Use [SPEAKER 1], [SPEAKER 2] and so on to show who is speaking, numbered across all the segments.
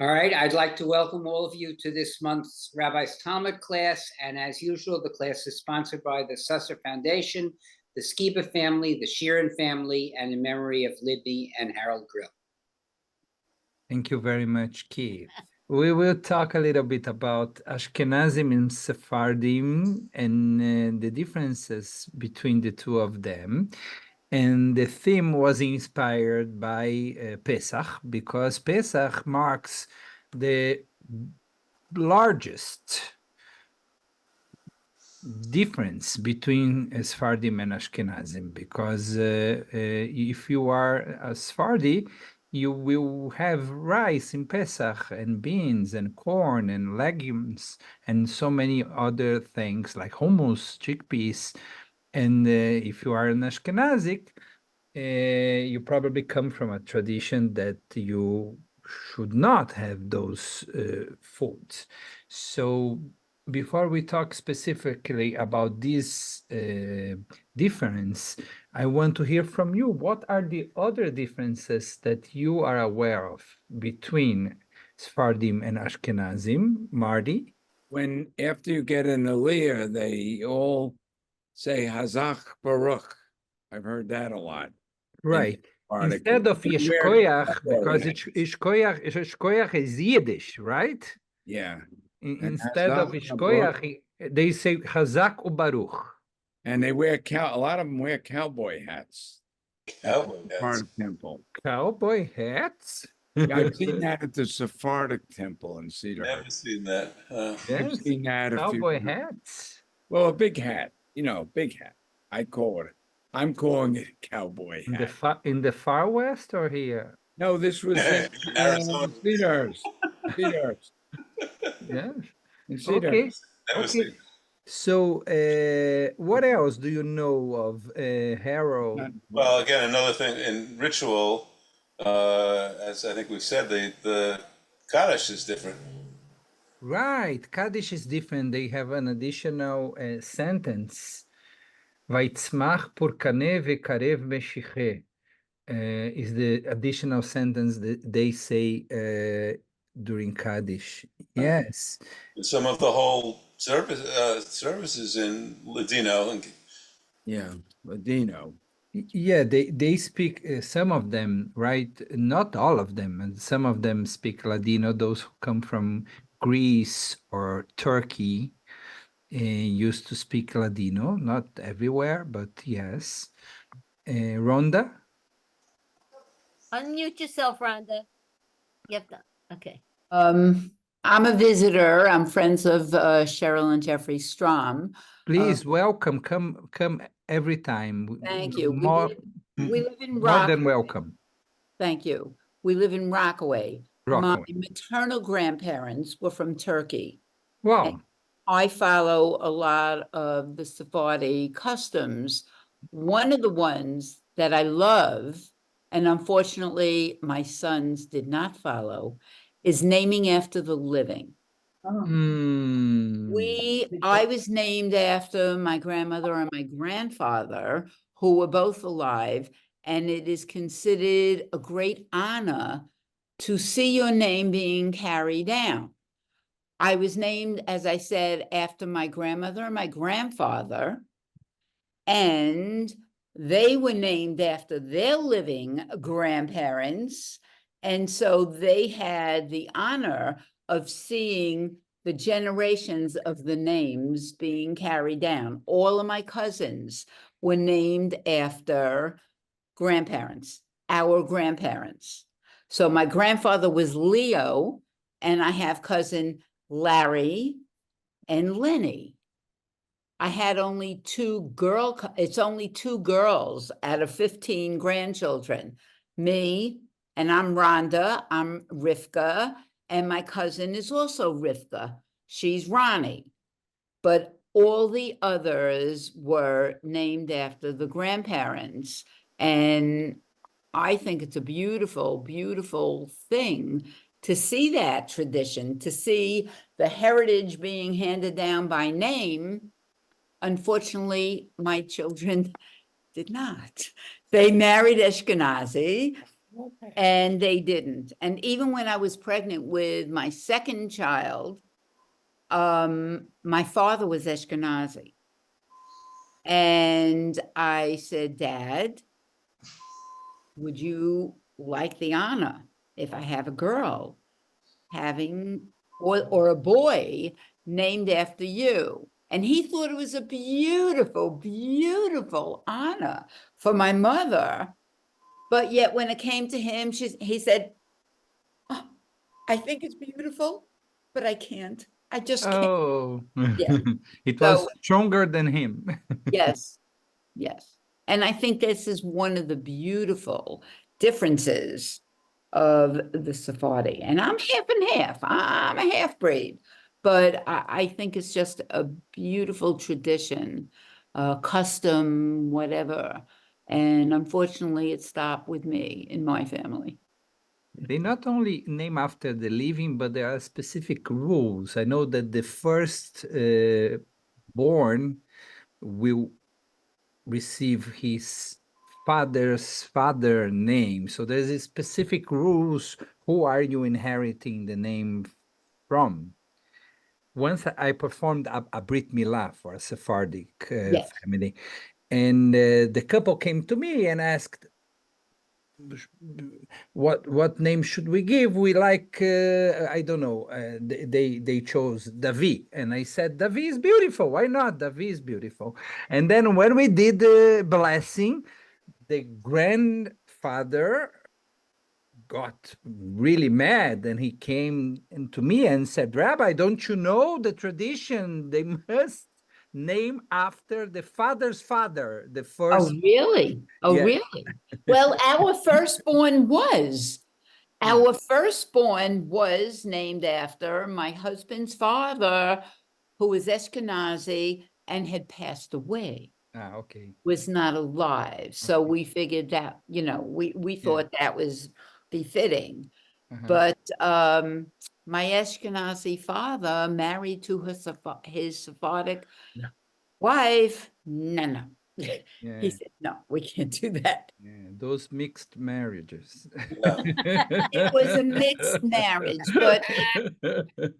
[SPEAKER 1] All right, I'd like to welcome all of you to this month's Rabbi's Talmud class. And as usual, the class is sponsored by the Susser Foundation, the Skiba family, the Sheeran family, and in memory of Libby and Harold Grill.
[SPEAKER 2] Thank you very much, Keith. We will talk a little bit about Ashkenazim and Sephardim and the differences between the two of them. And the theme was inspired by Pesach, because Pesach marks the largest difference between Sephardim and Ashkenazim, because if you are a Sephardi, you will have rice in Pesach and beans and corn and legumes and so many other things like hummus, chickpeas. And if you are an Ashkenazic, you probably come from a tradition that you should not have those foods. So before we talk specifically about this difference, I want to hear from you. What are the other differences that you are aware of between Sephardim and Ashkenazim? Marty?
[SPEAKER 3] When after you get an aliyah, they all say Hazak Baruch. I've heard that a lot.
[SPEAKER 2] Right. Instead of Yishkoyach, because Yishkoyach is Yiddish, right?
[SPEAKER 3] Yeah.
[SPEAKER 2] Instead of Yishkoyach, they say Hazak uBaruch.
[SPEAKER 3] And they wear a lot of them wear cowboy hats.
[SPEAKER 4] Cowboy hats.
[SPEAKER 3] Sephardic temple.
[SPEAKER 2] Cowboy hats?
[SPEAKER 3] Yeah, I've seen that at the Sephardic temple in Cedar.
[SPEAKER 4] Never seen that.
[SPEAKER 2] Yes.
[SPEAKER 3] I've seen that.
[SPEAKER 2] Cowboy hats.
[SPEAKER 3] Well, a big hat, big hat. I'm calling it a cowboy hat.
[SPEAKER 2] In the far west or here?
[SPEAKER 3] No, this was in
[SPEAKER 4] Arizona.
[SPEAKER 3] Cedars.
[SPEAKER 2] Yes.
[SPEAKER 3] In Cedars.
[SPEAKER 2] Okay.
[SPEAKER 4] Never seen.
[SPEAKER 2] So, what else do you know of Harold?
[SPEAKER 4] Well, again, another thing in ritual, as I think we've said, the Kaddish is different.
[SPEAKER 2] Right, Kaddish is different. They have an additional sentence. Vaitzmach purkane vekarev meshiche is the additional sentence that they say during Kaddish. Yes.
[SPEAKER 4] Some of the whole services in Ladino.
[SPEAKER 3] Yeah, Ladino.
[SPEAKER 2] Yeah, they speak, some of them, right? Not all of them, and some of them speak Ladino. Those who come from Greece or Turkey used to speak Ladino, not everywhere, but yes. Rhonda?
[SPEAKER 5] Unmute yourself, Rhonda. Yep, okay.
[SPEAKER 6] I'm a visitor. I'm friends of Cheryl and Jeffrey Strom.
[SPEAKER 2] Please, welcome. Come every time.
[SPEAKER 6] Thank you. We live in
[SPEAKER 2] More than welcome.
[SPEAKER 6] Thank you. We live in Rockaway.
[SPEAKER 2] Rockaway.
[SPEAKER 6] My maternal grandparents were from Turkey.
[SPEAKER 2] Wow.
[SPEAKER 6] I follow a lot of the Sephardi customs. One of the ones that I love, and unfortunately my sons did not follow, is naming after the living. I was named after my grandmother and my grandfather, who were both alive, and it is considered a great honor to see your name being carried down. I was named, as I said, after my grandmother and my grandfather, and they were named after their living grandparents. And so they had the honor of seeing the generations of the names being carried down. All of my cousins were named after grandparents, our grandparents. So my grandfather was Leo, and I have cousin Larry and Lenny. I had only it's only two girls out of 15 grandchildren. Me, and I'm Rhonda, I'm Rivka, and my cousin is also Rivka. She's Ronnie. But all the others were named after the grandparents. And I think it's a beautiful, beautiful thing to see that tradition, to see the heritage being handed down by name. Unfortunately, my children did not. They married Ashkenazi, And they didn't. And even when I was pregnant with my second child, my father was Ashkenazi. And I said, Dad, would you like the honor if I have a girl having, or a boy named after you? And he thought it was a beautiful, beautiful honor for my mother. But yet when it came to him, he said, oh, I think it's beautiful, but I can't. I just can't.
[SPEAKER 2] Oh,
[SPEAKER 6] Yeah.
[SPEAKER 2] it
[SPEAKER 6] So-
[SPEAKER 2] was stronger than him.
[SPEAKER 6] Yes, yes. And I think this is one of the beautiful differences of the Sephardi. And I'm half and half. I'm a half breed. But I think it's just a beautiful tradition, custom, whatever. And unfortunately, it stopped with me in my family.
[SPEAKER 2] They not only name after the living, but there are specific rules. I know that the first born will receive his father's father name. So there's a specific rules. Who are you inheriting the name from? Once I performed a Brit Milah for a Sephardic
[SPEAKER 6] Yes.
[SPEAKER 2] family, and the couple came to me and asked, what name should we give? We like I don't know. They chose Davi, and I said Davi is beautiful. Why not? Davi is beautiful. And then when we did the blessing, the grandfather got really mad, and he came to me and said, Rabbi, don't you know the tradition? They must name after the father's father, the
[SPEAKER 6] Oh,
[SPEAKER 2] first.
[SPEAKER 6] really? Oh,
[SPEAKER 2] Yeah.
[SPEAKER 6] really? Well, our firstborn was. Our firstborn was named after my husband's father, who was Ashkenazi and had passed away,
[SPEAKER 2] Ah, okay.
[SPEAKER 6] was not alive. So we figured that, we thought that was befitting.
[SPEAKER 2] Uh-huh.
[SPEAKER 6] But my Ashkenazi father married to his Sephardic wife. No.
[SPEAKER 2] Yeah.
[SPEAKER 6] He said, no, we can't do that.
[SPEAKER 2] Yeah, those mixed marriages.
[SPEAKER 6] It was a mixed marriage, but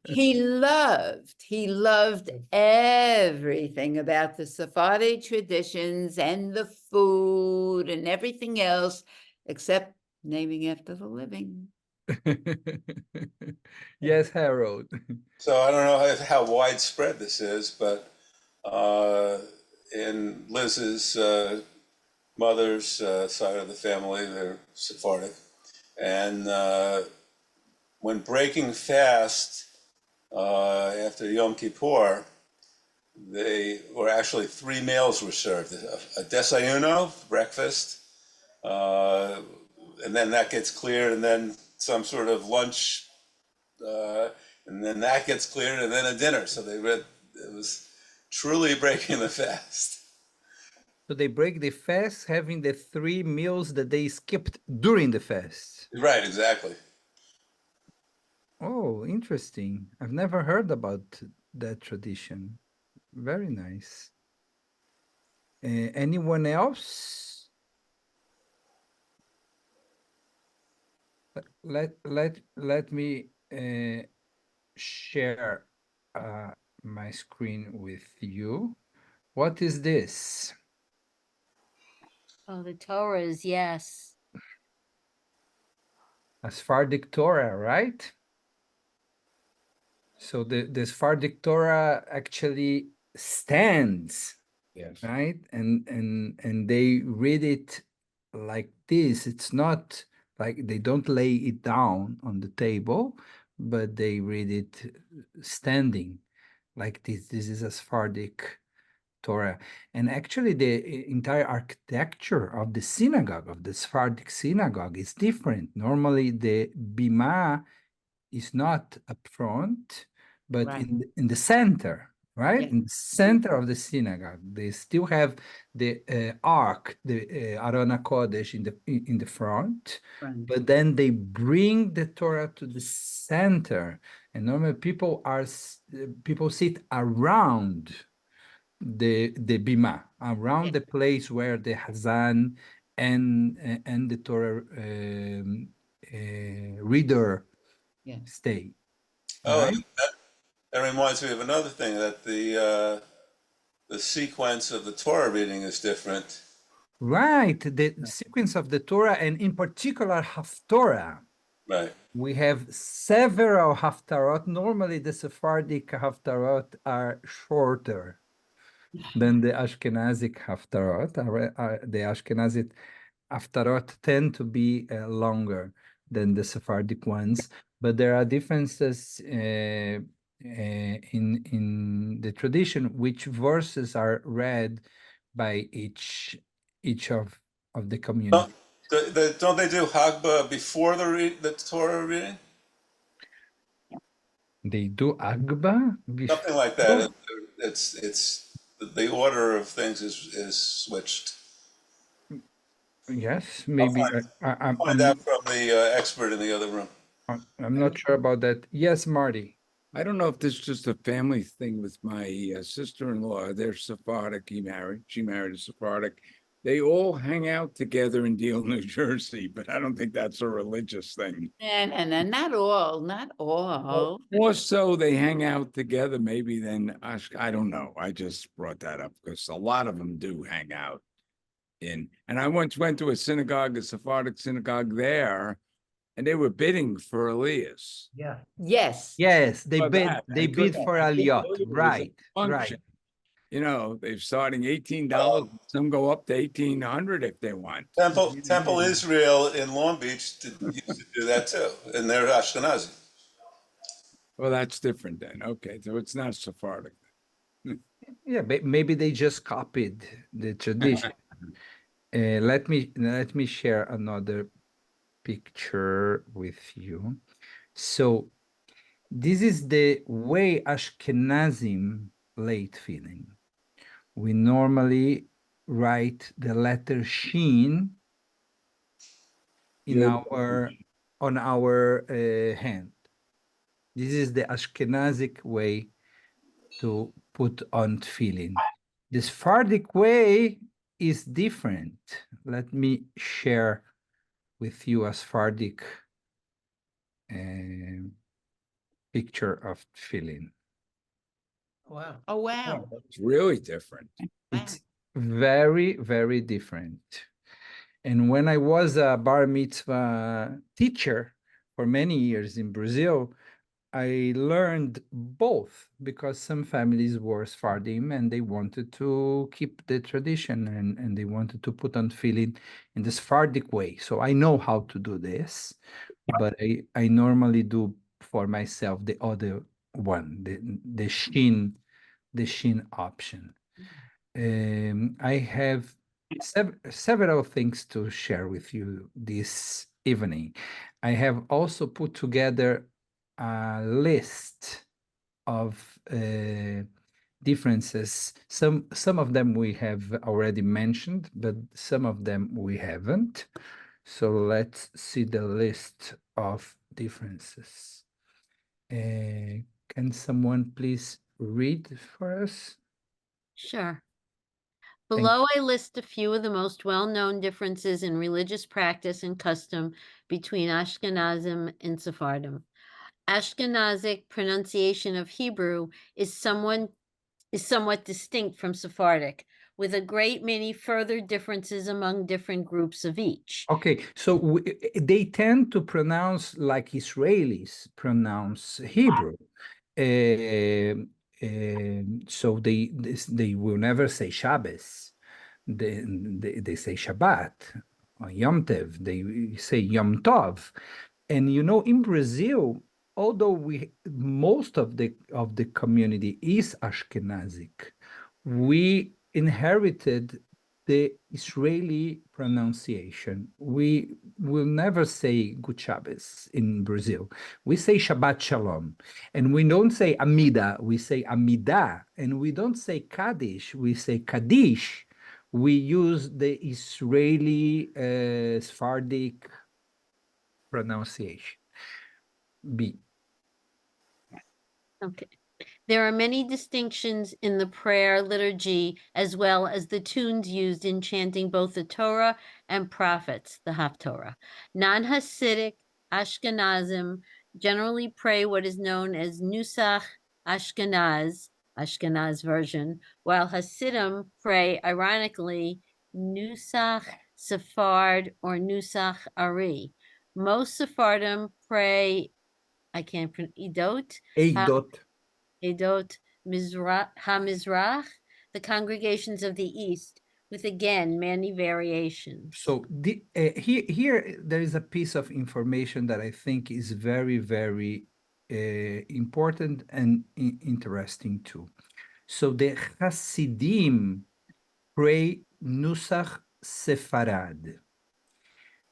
[SPEAKER 6] he loved everything about the Sephardi traditions and the food and everything else, except naming after the living.
[SPEAKER 2] Yes, Harold.
[SPEAKER 4] So I don't know how widespread this is, but in Liz's mother's side of the family, they're Sephardic. And when breaking fast after Yom Kippur, they were actually 3 meals were served: a desayuno, breakfast, and then that gets cleared, and then some sort of lunch, and then that gets cleared, and then a dinner. So it was truly breaking the fast.
[SPEAKER 2] So they break the fast having the 3 meals that they skipped during the fast.
[SPEAKER 4] Right, exactly.
[SPEAKER 2] Oh, interesting. I've never heard about that tradition. Very nice. Anyone else? Let me share my screen with you. What is this?
[SPEAKER 5] Oh, the Torahs, yes.
[SPEAKER 2] A Sephardic Torah, right? So the Sephardic Torah actually stands,
[SPEAKER 3] Yes.
[SPEAKER 2] right? And they read it like this. It's not like they don't lay it down on the table, but they read it standing like this. This is a Sephardic Torah. And actually the entire architecture of the synagogue, of the Sephardic synagogue, is different. Normally the bima is not up front, but
[SPEAKER 6] Right.
[SPEAKER 2] in the center, right?
[SPEAKER 6] Yeah.
[SPEAKER 2] In the center of the synagogue, they still have the ark, the Aron HaKodesh in the front,
[SPEAKER 6] Right.
[SPEAKER 2] but then they bring the Torah to the center, and normally people sit around the bima, around the place where the Hazan and the Torah reader
[SPEAKER 6] Yeah.
[SPEAKER 2] stay.
[SPEAKER 4] Oh,
[SPEAKER 2] Right?
[SPEAKER 4] and that reminds me of another thing, that the sequence of the Torah reading is different.
[SPEAKER 2] Right, the sequence of the Torah, and in particular Haftorah.
[SPEAKER 4] Right.
[SPEAKER 2] We have several Haftarot. Normally, the Sephardic Haftarot are shorter than the Ashkenazic Haftarot. The Ashkenazic Haftarot tend to be longer than the Sephardic ones, but there are differences in the tradition, which verses are read by each of the community.
[SPEAKER 4] Don't they do Hagba before the Torah reading?
[SPEAKER 2] They do Agba
[SPEAKER 4] Something like
[SPEAKER 2] before?
[SPEAKER 4] that. It's the order of things is switched.
[SPEAKER 2] Yes, maybe.
[SPEAKER 4] Find out from the expert in the other room.
[SPEAKER 2] I'm not sure about that. Yes, Marty.
[SPEAKER 3] I don't know if this is just a family thing with my sister-in-law. They're Sephardic. She married a Sephardic. They all hang out together in Deal, New Jersey, but I don't think that's a religious thing.
[SPEAKER 6] And not all, not all.
[SPEAKER 3] More so, they hang out together maybe than I don't know. I just brought that up because a lot of them do hang out and I once went to a synagogue, a Sephardic synagogue there, and they were bidding for Elias.
[SPEAKER 2] Yeah.
[SPEAKER 6] Yes.
[SPEAKER 2] Yes, they
[SPEAKER 3] For
[SPEAKER 2] bid.
[SPEAKER 3] that.
[SPEAKER 2] They
[SPEAKER 3] I
[SPEAKER 2] bid
[SPEAKER 3] couldn't-
[SPEAKER 2] for
[SPEAKER 3] I couldn't
[SPEAKER 2] Aliyot.
[SPEAKER 3] believe it was a
[SPEAKER 2] Right. Right.
[SPEAKER 3] function. You know, they're starting $18. Some go up to 1,800 if they want.
[SPEAKER 4] Temple Israel in Long Beach used to do that too, and they're Ashkenazi.
[SPEAKER 3] Well, that's different then. Okay, so it's not Sephardic.
[SPEAKER 2] Yeah, maybe they just copied the tradition. Let me share another picture with you. So this is the way Ashkenazim lay tefillin. We normally write the letter Shin in on our hand. This is the Ashkenazic way to put on tefillin. The Sephardic way is different. Let me share with you a Sephardic picture of tefillin.
[SPEAKER 1] Wow.
[SPEAKER 6] Oh, wow.
[SPEAKER 3] It's really different.
[SPEAKER 2] It's very, very different. And when I was a bar mitzvah teacher for many years in Brazil, I learned both because some families were Sephardim and they wanted to keep the tradition and they wanted to put on tefillin in the Sephardic way. So I know how to do this, but I normally do for myself the other one, the Shin option. I have several things to share with you this evening. I have also put together a list of differences. Some of them we have already mentioned, but some of them we haven't. So let's see the list of differences. Can someone please read for us?
[SPEAKER 5] Sure.
[SPEAKER 2] Thank
[SPEAKER 5] Below, I list a few of the most well-known differences in religious practice and custom between Ashkenazim and Sephardim. Ashkenazic pronunciation of Hebrew is somewhat distinct from Sephardic, with a great many further differences among different groups of each.
[SPEAKER 2] Okay, so they tend to pronounce like Israelis pronounce Hebrew. So they will never say Shabbos. They say Shabbat or Yom Tov. They say Yom Tov. And you know, in Brazil, although most of the community is Ashkenazic, we inherited the Israeli pronunciation. We will never say Good Shabbos in Brazil. We say Shabbat Shalom. And we don't say Amida, we say Amidah. And we don't say Kaddish, we say Kaddish. We use the Israeli Sephardic pronunciation. B.
[SPEAKER 5] Okay. There are many distinctions in the prayer liturgy as well as the tunes used in chanting both the Torah and prophets, the Haftorah. Non-Hasidic Ashkenazim generally pray what is known as Nusach Ashkenaz, Ashkenaz version, while Hasidim pray, ironically, Nusach Sephard or Nusach Ari. Most Sephardim pray, I can't pronounce,
[SPEAKER 2] Eidot.
[SPEAKER 5] Edot HaMizrach, the congregations of the East, with again many variations.
[SPEAKER 2] So here there is a piece of information that I think is very, very important and interesting too. So the Hasidim pray Nusach Sefarad.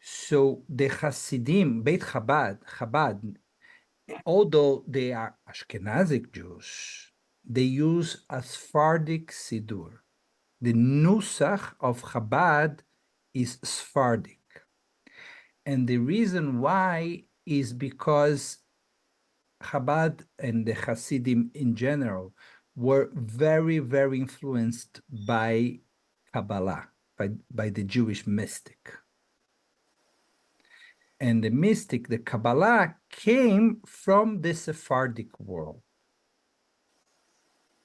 [SPEAKER 2] So the Hasidim, Beit Chabad, although they are Ashkenazic Jews, they use a Sephardic Siddur. The Nusach of Chabad is Sephardic. And the reason why is because Chabad and the Hasidim in general were very, very influenced by Kabbalah, by the Jewish mystic. And the mystic, the Kabbalah, came from the Sephardic world.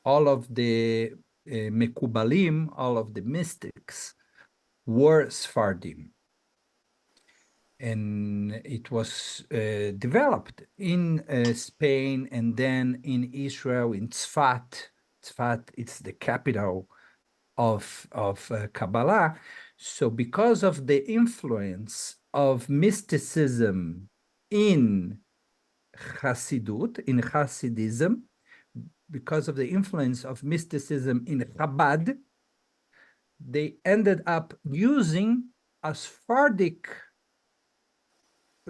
[SPEAKER 2] All of the Mekubalim, all of the mystics, were Sephardim. And it was developed in Spain and then in Israel, in Tzfat. Tzfat, it's the capital of Kabbalah. So because of the influence of mysticism in Hasidut, in Hasidism, because of the influence of mysticism in Chabad, they ended up using a Sephardic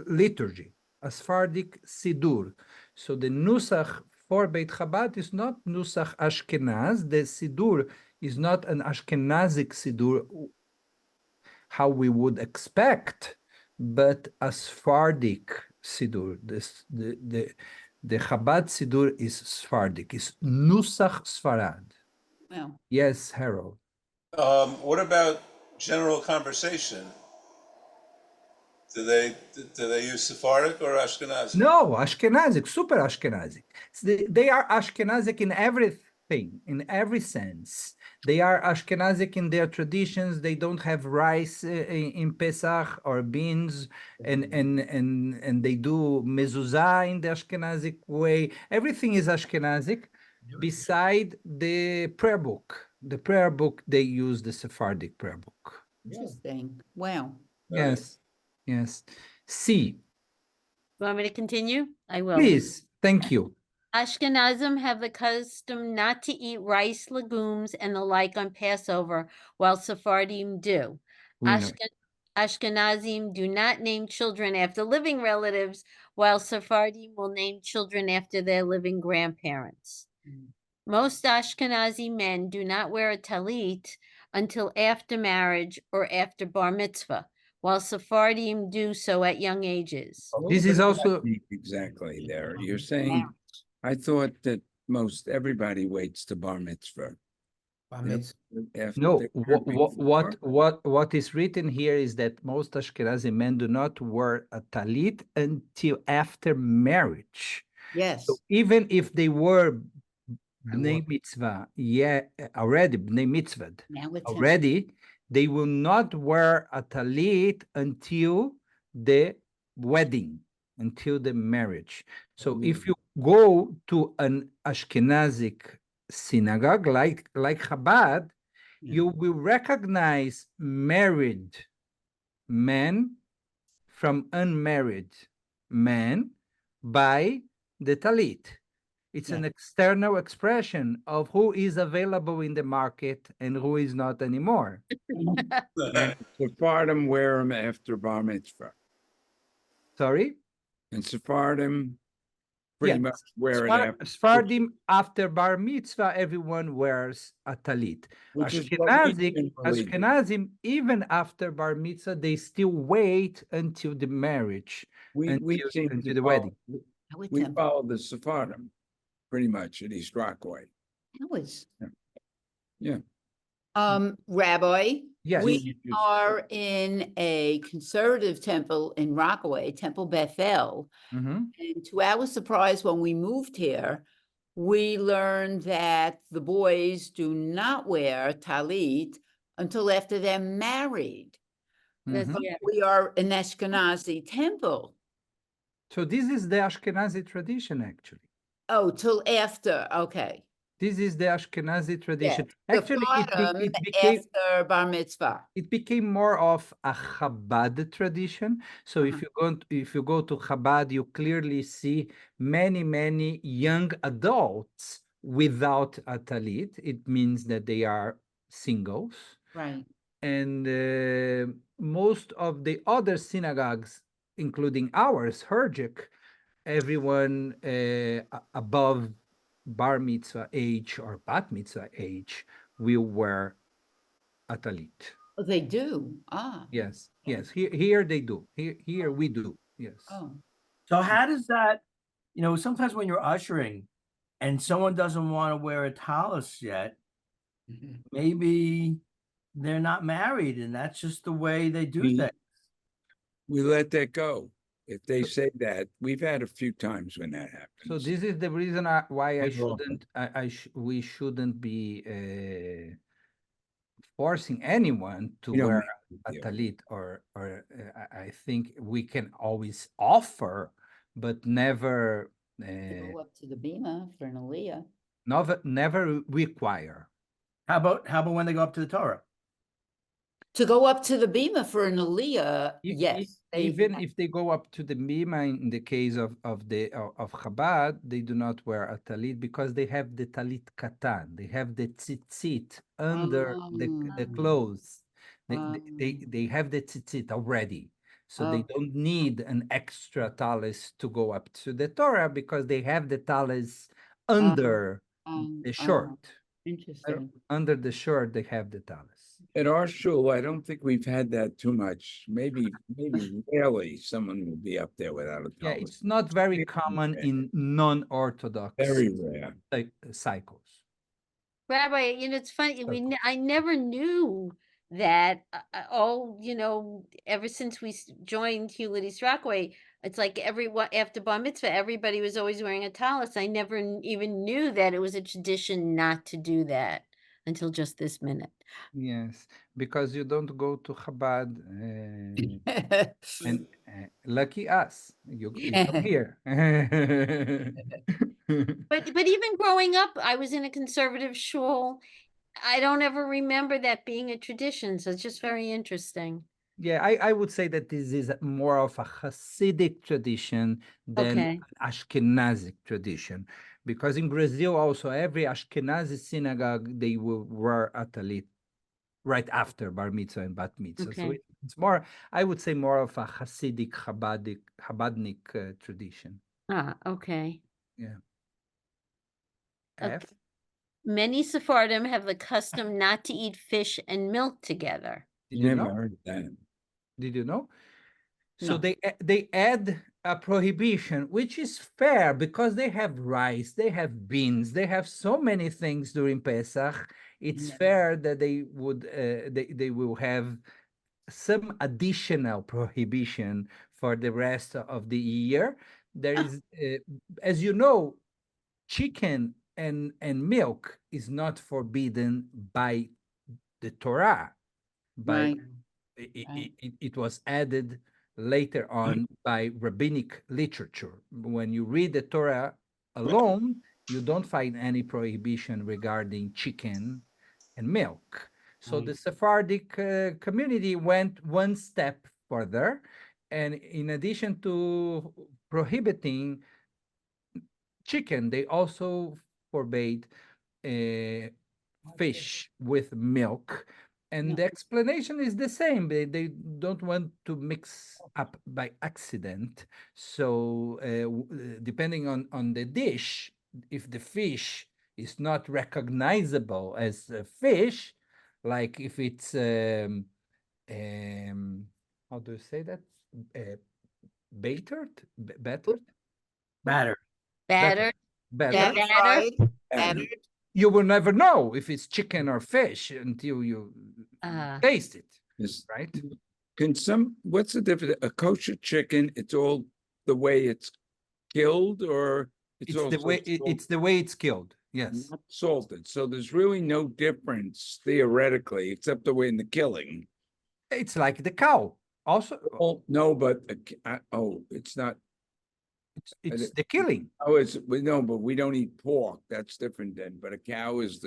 [SPEAKER 2] liturgy, a Sephardic Siddur. So the Nusach for Beit Chabad is not Nusach Ashkenaz. The Siddur is not an Ashkenazic Siddur, how we would expect, but a Sephardic Siddur. The Chabad Siddur is Sephardic, is Nusach Sfarad.
[SPEAKER 6] Well,
[SPEAKER 2] Yes, Harold.
[SPEAKER 4] What about general conversation? Do they use Sephardic or Ashkenazi?
[SPEAKER 2] No, Ashkenazic, super Ashkenazic. They are Ashkenazic in everything, in every sense. They are Ashkenazic in their traditions. They don't have rice in Pesach or beans, and they do mezuzah in the Ashkenazic way. Everything is Ashkenazic, beside the prayer book. The prayer book, they use the Sephardic prayer book.
[SPEAKER 6] interesting. Wow.
[SPEAKER 2] Yes, yes. See,
[SPEAKER 5] You want me to continue? I will.
[SPEAKER 2] please, thank you.
[SPEAKER 5] Ashkenazim have the custom not to eat rice, legumes, and the like on Passover, while Sephardim do.
[SPEAKER 2] We know.
[SPEAKER 5] Ashkenazim do not name children after living relatives, while Sephardim will name children after their living grandparents. Most Ashkenazi men do not wear a talit until after marriage or after bar mitzvah, while Sephardim do so at young ages.
[SPEAKER 2] This is also
[SPEAKER 3] Exactly there. You're saying, I thought that most everybody waits to bar mitzvah. After
[SPEAKER 2] no.
[SPEAKER 3] they wear
[SPEAKER 2] What is written here is that most Ashkenazi men do not wear a talit until after marriage.
[SPEAKER 6] Yes.
[SPEAKER 2] So even if they were bnei mitzvah, already bnei mitzvah,
[SPEAKER 6] Now it's
[SPEAKER 2] already, they will not wear a talit until the wedding, until the marriage. So if you go to an Ashkenazic synagogue like Chabad, you will recognize married men from unmarried men by the talit. It's an external expression of who is available in the market and who is not anymore.
[SPEAKER 3] And Sephardim wear them after bar mitzvah.
[SPEAKER 2] Sorry?
[SPEAKER 3] And Sephardim pretty much wear it after.
[SPEAKER 2] Sephardim, after bar mitzvah, everyone wears a talit.
[SPEAKER 3] Which is what we generally do.
[SPEAKER 2] Ashkenazim, even after bar mitzvah, they still wait until the marriage,
[SPEAKER 3] We seem
[SPEAKER 2] until
[SPEAKER 3] to
[SPEAKER 2] the wedding.
[SPEAKER 3] we follow the Sephardim. pretty much at East Rockaway.
[SPEAKER 6] That was.
[SPEAKER 3] Yeah.
[SPEAKER 6] Rabbi,
[SPEAKER 2] Yes.
[SPEAKER 6] we are in a conservative temple in Rockaway, Temple Bethel.
[SPEAKER 2] Mhm.
[SPEAKER 6] And to our surprise, when we moved here, we learned that the boys do not wear talit until after they're married.
[SPEAKER 5] That's,
[SPEAKER 2] Mhm.
[SPEAKER 5] yeah.
[SPEAKER 6] We are an Ashkenazi temple.
[SPEAKER 2] So this is the Ashkenazi tradition, actually.
[SPEAKER 6] Oh, till after, okay.
[SPEAKER 2] This is the Ashkenazi tradition.
[SPEAKER 6] The
[SPEAKER 2] Actually,
[SPEAKER 6] bottom
[SPEAKER 2] it became
[SPEAKER 6] after bar mitzvah.
[SPEAKER 2] it became more of a Chabad tradition. So if you go to Chabad, you clearly see many young adults without a talit. It means that they are singles.
[SPEAKER 6] Right.
[SPEAKER 2] And most of the other synagogues, including ours, Herjik, everyone above bar mitzvah age or bat mitzvah age will wear a talit.
[SPEAKER 6] Oh, they do. Ah.
[SPEAKER 2] Yes, yes. Here they do. Here we do. Yes.
[SPEAKER 6] Oh.
[SPEAKER 7] So how does that, sometimes when you're ushering and someone doesn't want to wear a tallis yet, maybe they're not married and that's just the way they do
[SPEAKER 3] We-
[SPEAKER 7] things.
[SPEAKER 3] We let that go. If they say that, we've had a few times when that happens.
[SPEAKER 2] So this is the reason why
[SPEAKER 7] Not often.
[SPEAKER 2] we shouldn't be forcing anyone to
[SPEAKER 3] We don't
[SPEAKER 2] wear
[SPEAKER 3] make a
[SPEAKER 2] a
[SPEAKER 3] big deal.
[SPEAKER 2] talit, or I think we can always offer, but never
[SPEAKER 6] To go up to the bima for an aliyah.
[SPEAKER 2] never require.
[SPEAKER 7] How about when they go up to the Torah?
[SPEAKER 6] To go up to the bima for an aliyah,
[SPEAKER 2] E-
[SPEAKER 6] yes.
[SPEAKER 2] Even if they go up to the bima, in the case of Chabad, they do not wear a talit because they have the talit katan. They have the tzitzit under the clothes. They have the tzitzit already, so they don't need an extra talis to go up to the Torah because they have the talis under the shirt.
[SPEAKER 6] Interesting.
[SPEAKER 2] Under the shirt, they have the talis.
[SPEAKER 3] At our shul, I don't think we've had that too much. Maybe rarely someone will be up there without a
[SPEAKER 2] Yeah,
[SPEAKER 3] tallis.
[SPEAKER 2] it's not very
[SPEAKER 3] Very
[SPEAKER 2] common
[SPEAKER 3] rare.
[SPEAKER 2] in non-Orthodox
[SPEAKER 3] Very rare.
[SPEAKER 2] cycles.
[SPEAKER 5] Rabbi, it's funny. I never knew that. Ever since we joined Hewlett-East Rockaway, it's like after bar mitzvah, everybody was always wearing a tallis. I never even knew that it was a tradition not to do that until just this minute.
[SPEAKER 2] Yes, because you don't go to Chabad, and lucky us, you come here.
[SPEAKER 5] But even growing up, I was in a conservative shul. I don't ever remember that being a tradition, so it's just very interesting.
[SPEAKER 2] Yeah, I would say that this is more of a Hasidic tradition than
[SPEAKER 5] Okay.
[SPEAKER 2] an Ashkenazic tradition, because in Brazil also every Ashkenazi synagogue they will wear a talit right after bar mitzvah and bat mitzvah. So
[SPEAKER 5] Okay.
[SPEAKER 2] it's more, I would say, more of a Hasidic Chabadnik tradition.
[SPEAKER 5] Ah, okay.
[SPEAKER 2] Yeah.
[SPEAKER 5] Okay.
[SPEAKER 2] F.
[SPEAKER 5] Many Sephardim have the custom not to eat fish and milk together.
[SPEAKER 2] Did you
[SPEAKER 3] Never
[SPEAKER 2] know?
[SPEAKER 3] heard that.
[SPEAKER 2] Did you know? So
[SPEAKER 6] No.
[SPEAKER 2] they add a prohibition, which is fair because they have rice, they have beans, they have so many things during Pesach. It's
[SPEAKER 6] Yeah.
[SPEAKER 2] fair that they would they will have some additional prohibition for the rest of the year. There is, as you know, chicken and milk is not forbidden by the Torah. By
[SPEAKER 6] Right.
[SPEAKER 2] it was added later on by rabbinic literature. When you read the Torah alone, you don't find any prohibition regarding chicken and milk. So the Sephardic community went one step further, and in addition to prohibiting chicken, they also forbade fish with milk. And the explanation is the same. They don't want to mix up by accident. So depending on the dish, if the fish is not recognizable as a fish, like if it's how do you say that? Battered? Battered?
[SPEAKER 7] Batter.
[SPEAKER 5] Batter.
[SPEAKER 2] better.
[SPEAKER 6] That's
[SPEAKER 5] Better.
[SPEAKER 6] right.
[SPEAKER 3] And
[SPEAKER 6] Better.
[SPEAKER 2] You will never know if it's chicken or fish until you taste it,
[SPEAKER 3] is-
[SPEAKER 2] right?
[SPEAKER 3] what's the difference? A kosher chicken, it's all the way it's killed, or it's
[SPEAKER 2] It's the
[SPEAKER 3] also
[SPEAKER 2] way it's the way it's killed. Yes.
[SPEAKER 3] not salted. So there's really no difference theoretically, except the way in the killing.
[SPEAKER 2] It's like the cow. Also,
[SPEAKER 3] Oh, no, but, it's not,
[SPEAKER 2] it's the killing.
[SPEAKER 3] no, but we don't eat pork. That's different then, but a cow is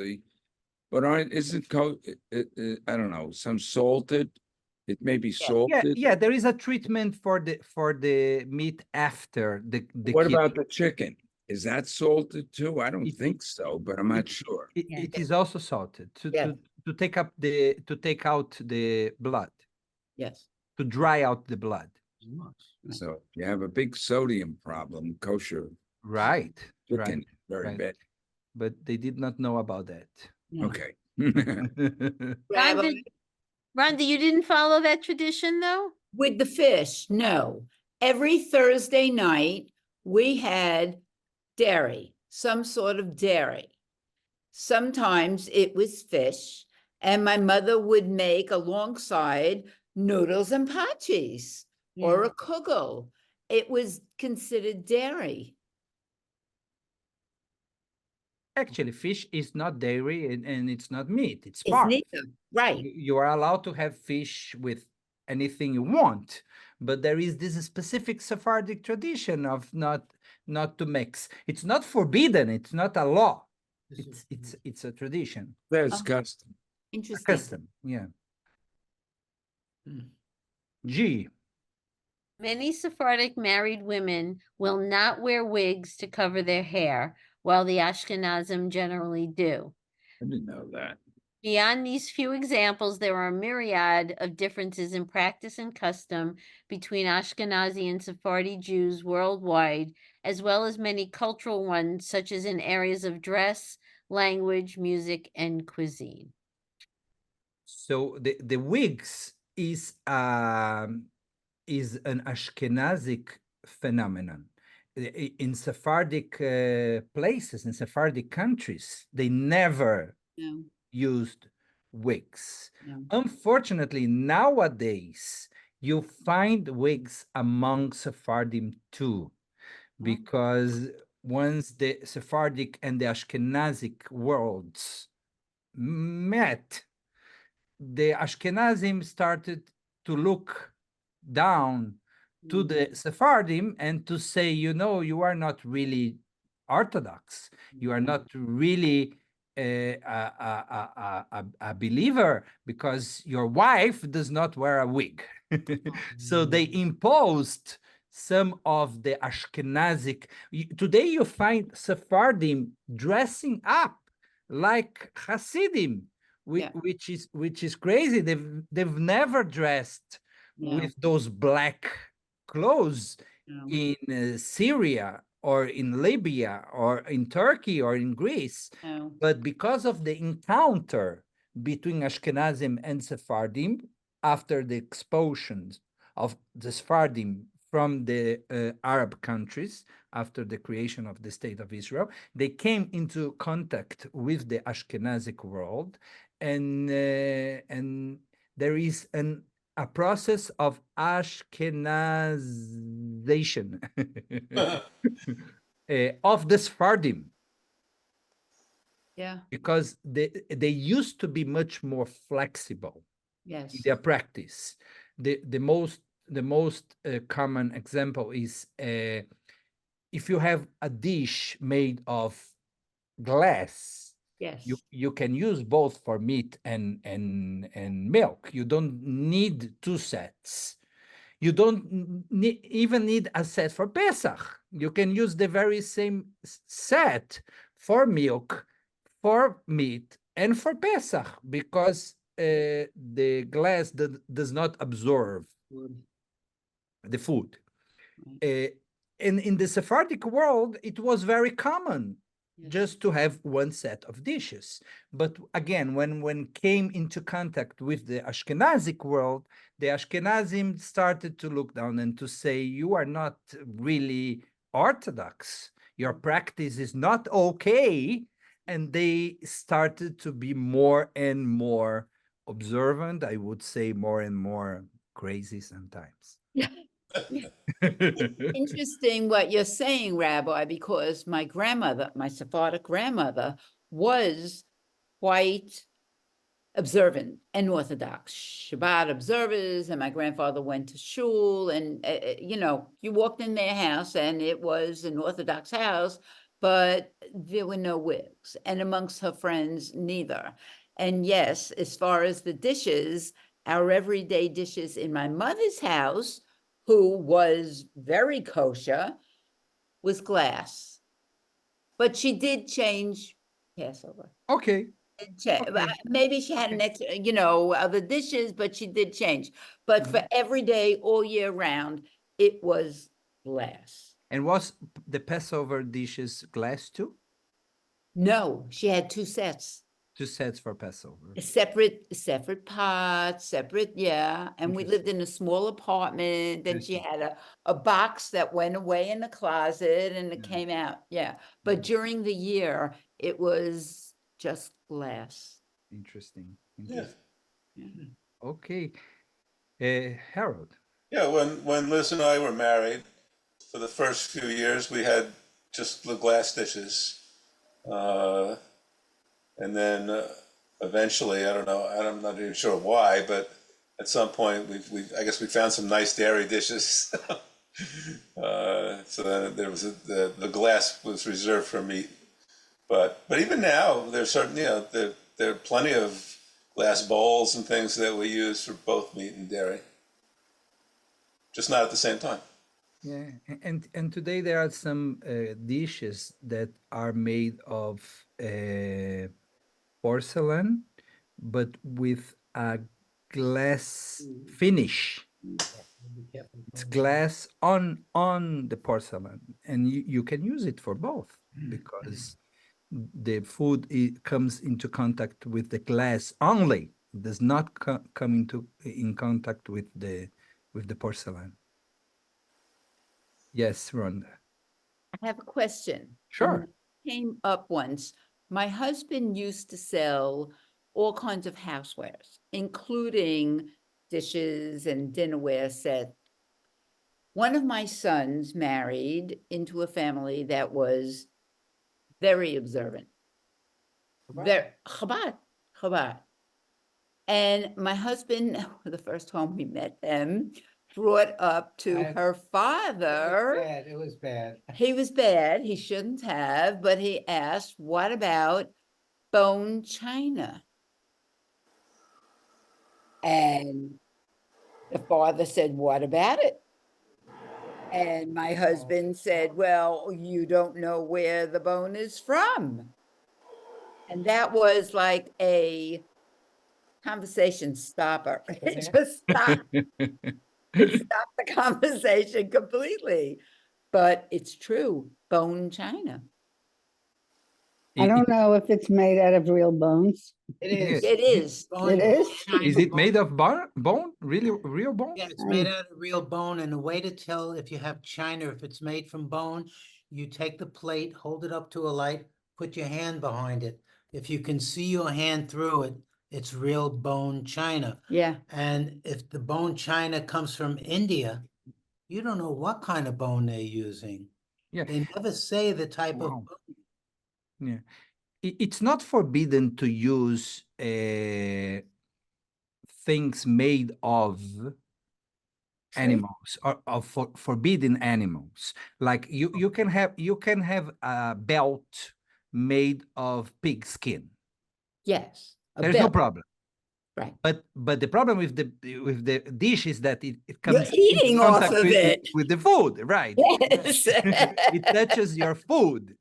[SPEAKER 3] but isn't I don't know, some salted? It may be
[SPEAKER 2] Yeah,
[SPEAKER 3] salted.
[SPEAKER 2] yeah. There is a treatment for the meat after the
[SPEAKER 3] What
[SPEAKER 2] killing.
[SPEAKER 3] about the chicken? Is that salted too? I don't
[SPEAKER 2] It-
[SPEAKER 3] think so, but I'm not sure.
[SPEAKER 2] It is also salted
[SPEAKER 6] Yeah.
[SPEAKER 2] to take out the blood,
[SPEAKER 6] Yes.
[SPEAKER 2] to dry out the blood.
[SPEAKER 3] So if you have a big sodium problem, kosher
[SPEAKER 2] Right.
[SPEAKER 3] chicken,
[SPEAKER 2] Right.
[SPEAKER 3] very
[SPEAKER 2] right.
[SPEAKER 3] bad.
[SPEAKER 2] But they did not know about that.
[SPEAKER 6] No.
[SPEAKER 3] Okay.
[SPEAKER 6] Rabbi,
[SPEAKER 5] Rhonda, you didn't follow that tradition though?
[SPEAKER 6] with the fish, no. Every Thursday night, we had dairy, some sort of dairy. Sometimes it was fish, and my mother would make alongside noodles and pachis or a kugel. It was considered dairy.
[SPEAKER 2] Actually, fish is not dairy and it's not meat. It's
[SPEAKER 6] It's
[SPEAKER 2] pork.
[SPEAKER 6] neither, right?
[SPEAKER 2] You are allowed to have fish with anything you want, but there is this specific Sephardic tradition of not to mix. It's not forbidden. It's not a law. It's a tradition,
[SPEAKER 3] That's
[SPEAKER 6] Oh.
[SPEAKER 3] custom.
[SPEAKER 2] a
[SPEAKER 6] Interesting.
[SPEAKER 2] custom. Yeah.
[SPEAKER 6] Hmm.
[SPEAKER 2] G.
[SPEAKER 5] Many Sephardic married women will not wear wigs to cover their hair, while the Ashkenazim generally do.
[SPEAKER 3] I didn't know that.
[SPEAKER 5] Beyond these few examples, there are a myriad of differences in practice and custom between Ashkenazi and Sephardi Jews worldwide, as well as many cultural ones, such as in areas of dress, language, music, and cuisine.
[SPEAKER 2] So the wigs is an Ashkenazic phenomenon. In Sephardic places, in Sephardic countries, they never
[SPEAKER 6] No,
[SPEAKER 2] used wigs.
[SPEAKER 6] no.
[SPEAKER 2] Unfortunately, nowadays, you find wigs among Sephardim too, because once the Sephardic and the Ashkenazic worlds met, the Ashkenazim started to look down to the Sephardim and to say, you are not really Orthodox. You are not really a believer because your wife does not wear a wig. So they imposed some of the Ashkenazic. Today you find Sephardim dressing up like Hasidim,
[SPEAKER 6] Yeah.
[SPEAKER 2] which is crazy. They've never dressed
[SPEAKER 6] No,
[SPEAKER 2] with those black clothes
[SPEAKER 6] no.
[SPEAKER 2] in Syria or in Libya or in Turkey or in Greece.
[SPEAKER 6] No.
[SPEAKER 2] But because of the encounter between Ashkenazim and Sephardim after the expulsions of the Sephardim from the Arab countries after the creation of the State of Israel, they came into contact with the Ashkenazic world, and there is a process of Ashkenazation of the Sephardim,
[SPEAKER 6] Yeah,
[SPEAKER 2] because they used to be much more flexible
[SPEAKER 6] yes.
[SPEAKER 2] in their practice. The most common example is if you have a dish made of glass,
[SPEAKER 6] Yes.
[SPEAKER 2] you can use both for meat and milk. You don't need two sets. You don't even need a set for Pesach. You can use the very same set for milk, for meat, and for Pesach, because the glass does not absorb the food. And in the Sephardic world, it was very common just to have one set of dishes. But again, when came into contact with the Ashkenazic world, the Ashkenazim started to look down and to say, you are not really Orthodox. your practice is not okay, and they started to be more and more observant. I would say more and more crazy sometimes.
[SPEAKER 6] Interesting what you're saying, Rabbi, because my grandmother, my Sephardic grandmother, was quite observant and Orthodox, Shabbat observers, and my grandfather went to shul, and you know, you walked in their house and it was an Orthodox house, but there were no wigs, and amongst her friends, neither. And yes, as far as the dishes, our everyday dishes in my mother's house, who was very kosher, was glass. But she did change Passover.
[SPEAKER 2] Okay.
[SPEAKER 6] Okay. Maybe she had an extra, you know, other dishes, but she did change. But for every day, all year round, it was glass.
[SPEAKER 2] And was the Passover dishes glass too?
[SPEAKER 6] No, she had two sets.
[SPEAKER 2] 2 sets for Passover.
[SPEAKER 6] Separate pots, separate, yeah. And we lived in a small apartment. Then she
[SPEAKER 2] Interesting.
[SPEAKER 6] had a box that went away in the closet and it
[SPEAKER 2] Yeah.
[SPEAKER 6] came out. Yeah. But during the year, it was just glass.
[SPEAKER 2] Interesting.
[SPEAKER 4] Yeah.
[SPEAKER 2] Okay. Harold.
[SPEAKER 4] Yeah, when Liz and I were married, for the first few years, we had just the glass dishes. And then eventually, I don't know, I'm not even sure why, but at some point, I guess we found some nice dairy dishes. So then there was the glass was reserved for meat. But even now, there's certain, you know, there are plenty of glass bowls and things that we use for both meat and dairy. Just not at the same time.
[SPEAKER 2] Yeah, and today there are some dishes that are made of porcelain, but with a glass finish. It's glass on the porcelain, and you can use it for both because the food comes into contact with the glass only. It does not come in contact with the porcelain. Yes, Rhonda.
[SPEAKER 6] I have a question.
[SPEAKER 2] Sure.
[SPEAKER 6] Came up once. My husband used to sell all kinds of housewares, including dishes and dinnerware set. One of my sons married into a family that was very observant. Chabad. And my husband, the first time we met them, brought up to her father.
[SPEAKER 1] It was bad.
[SPEAKER 6] He was bad. He shouldn't have, but he asked, what about bone china? And the father said, what about it? And my husband said, well, you don't know where the bone is from. And that was like a conversation stopper. It just stopped. It stopped the conversation completely. But it's true, bone china.
[SPEAKER 8] I don't know if it's made out of real bones.
[SPEAKER 1] It is.
[SPEAKER 6] It is.
[SPEAKER 8] It is?
[SPEAKER 2] Is it made of bone? Really, real bone?
[SPEAKER 9] Yeah, it's made out of real bone, and the way to tell if you have china, if it's made from bone, you take the plate, hold it up to a light, put your hand behind it. If you can see your hand through it, it's real bone china.
[SPEAKER 6] Yeah.
[SPEAKER 9] And if the bone china comes from India, you don't know what kind of bone they're using.
[SPEAKER 2] Yeah.
[SPEAKER 9] They never say the type of
[SPEAKER 2] Wow.
[SPEAKER 9] bone.
[SPEAKER 2] Yeah. It's not forbidden to use things made of animals or of forbidden animals. Like you can have a belt made of pig skin.
[SPEAKER 6] Yes.
[SPEAKER 2] There's no problem.
[SPEAKER 6] Right.
[SPEAKER 2] But the problem with the dish is that it
[SPEAKER 6] You're
[SPEAKER 2] comes
[SPEAKER 6] eating
[SPEAKER 2] in
[SPEAKER 6] off
[SPEAKER 2] contact
[SPEAKER 6] of it.
[SPEAKER 2] with the food, right?
[SPEAKER 6] Yes.
[SPEAKER 2] It touches your food.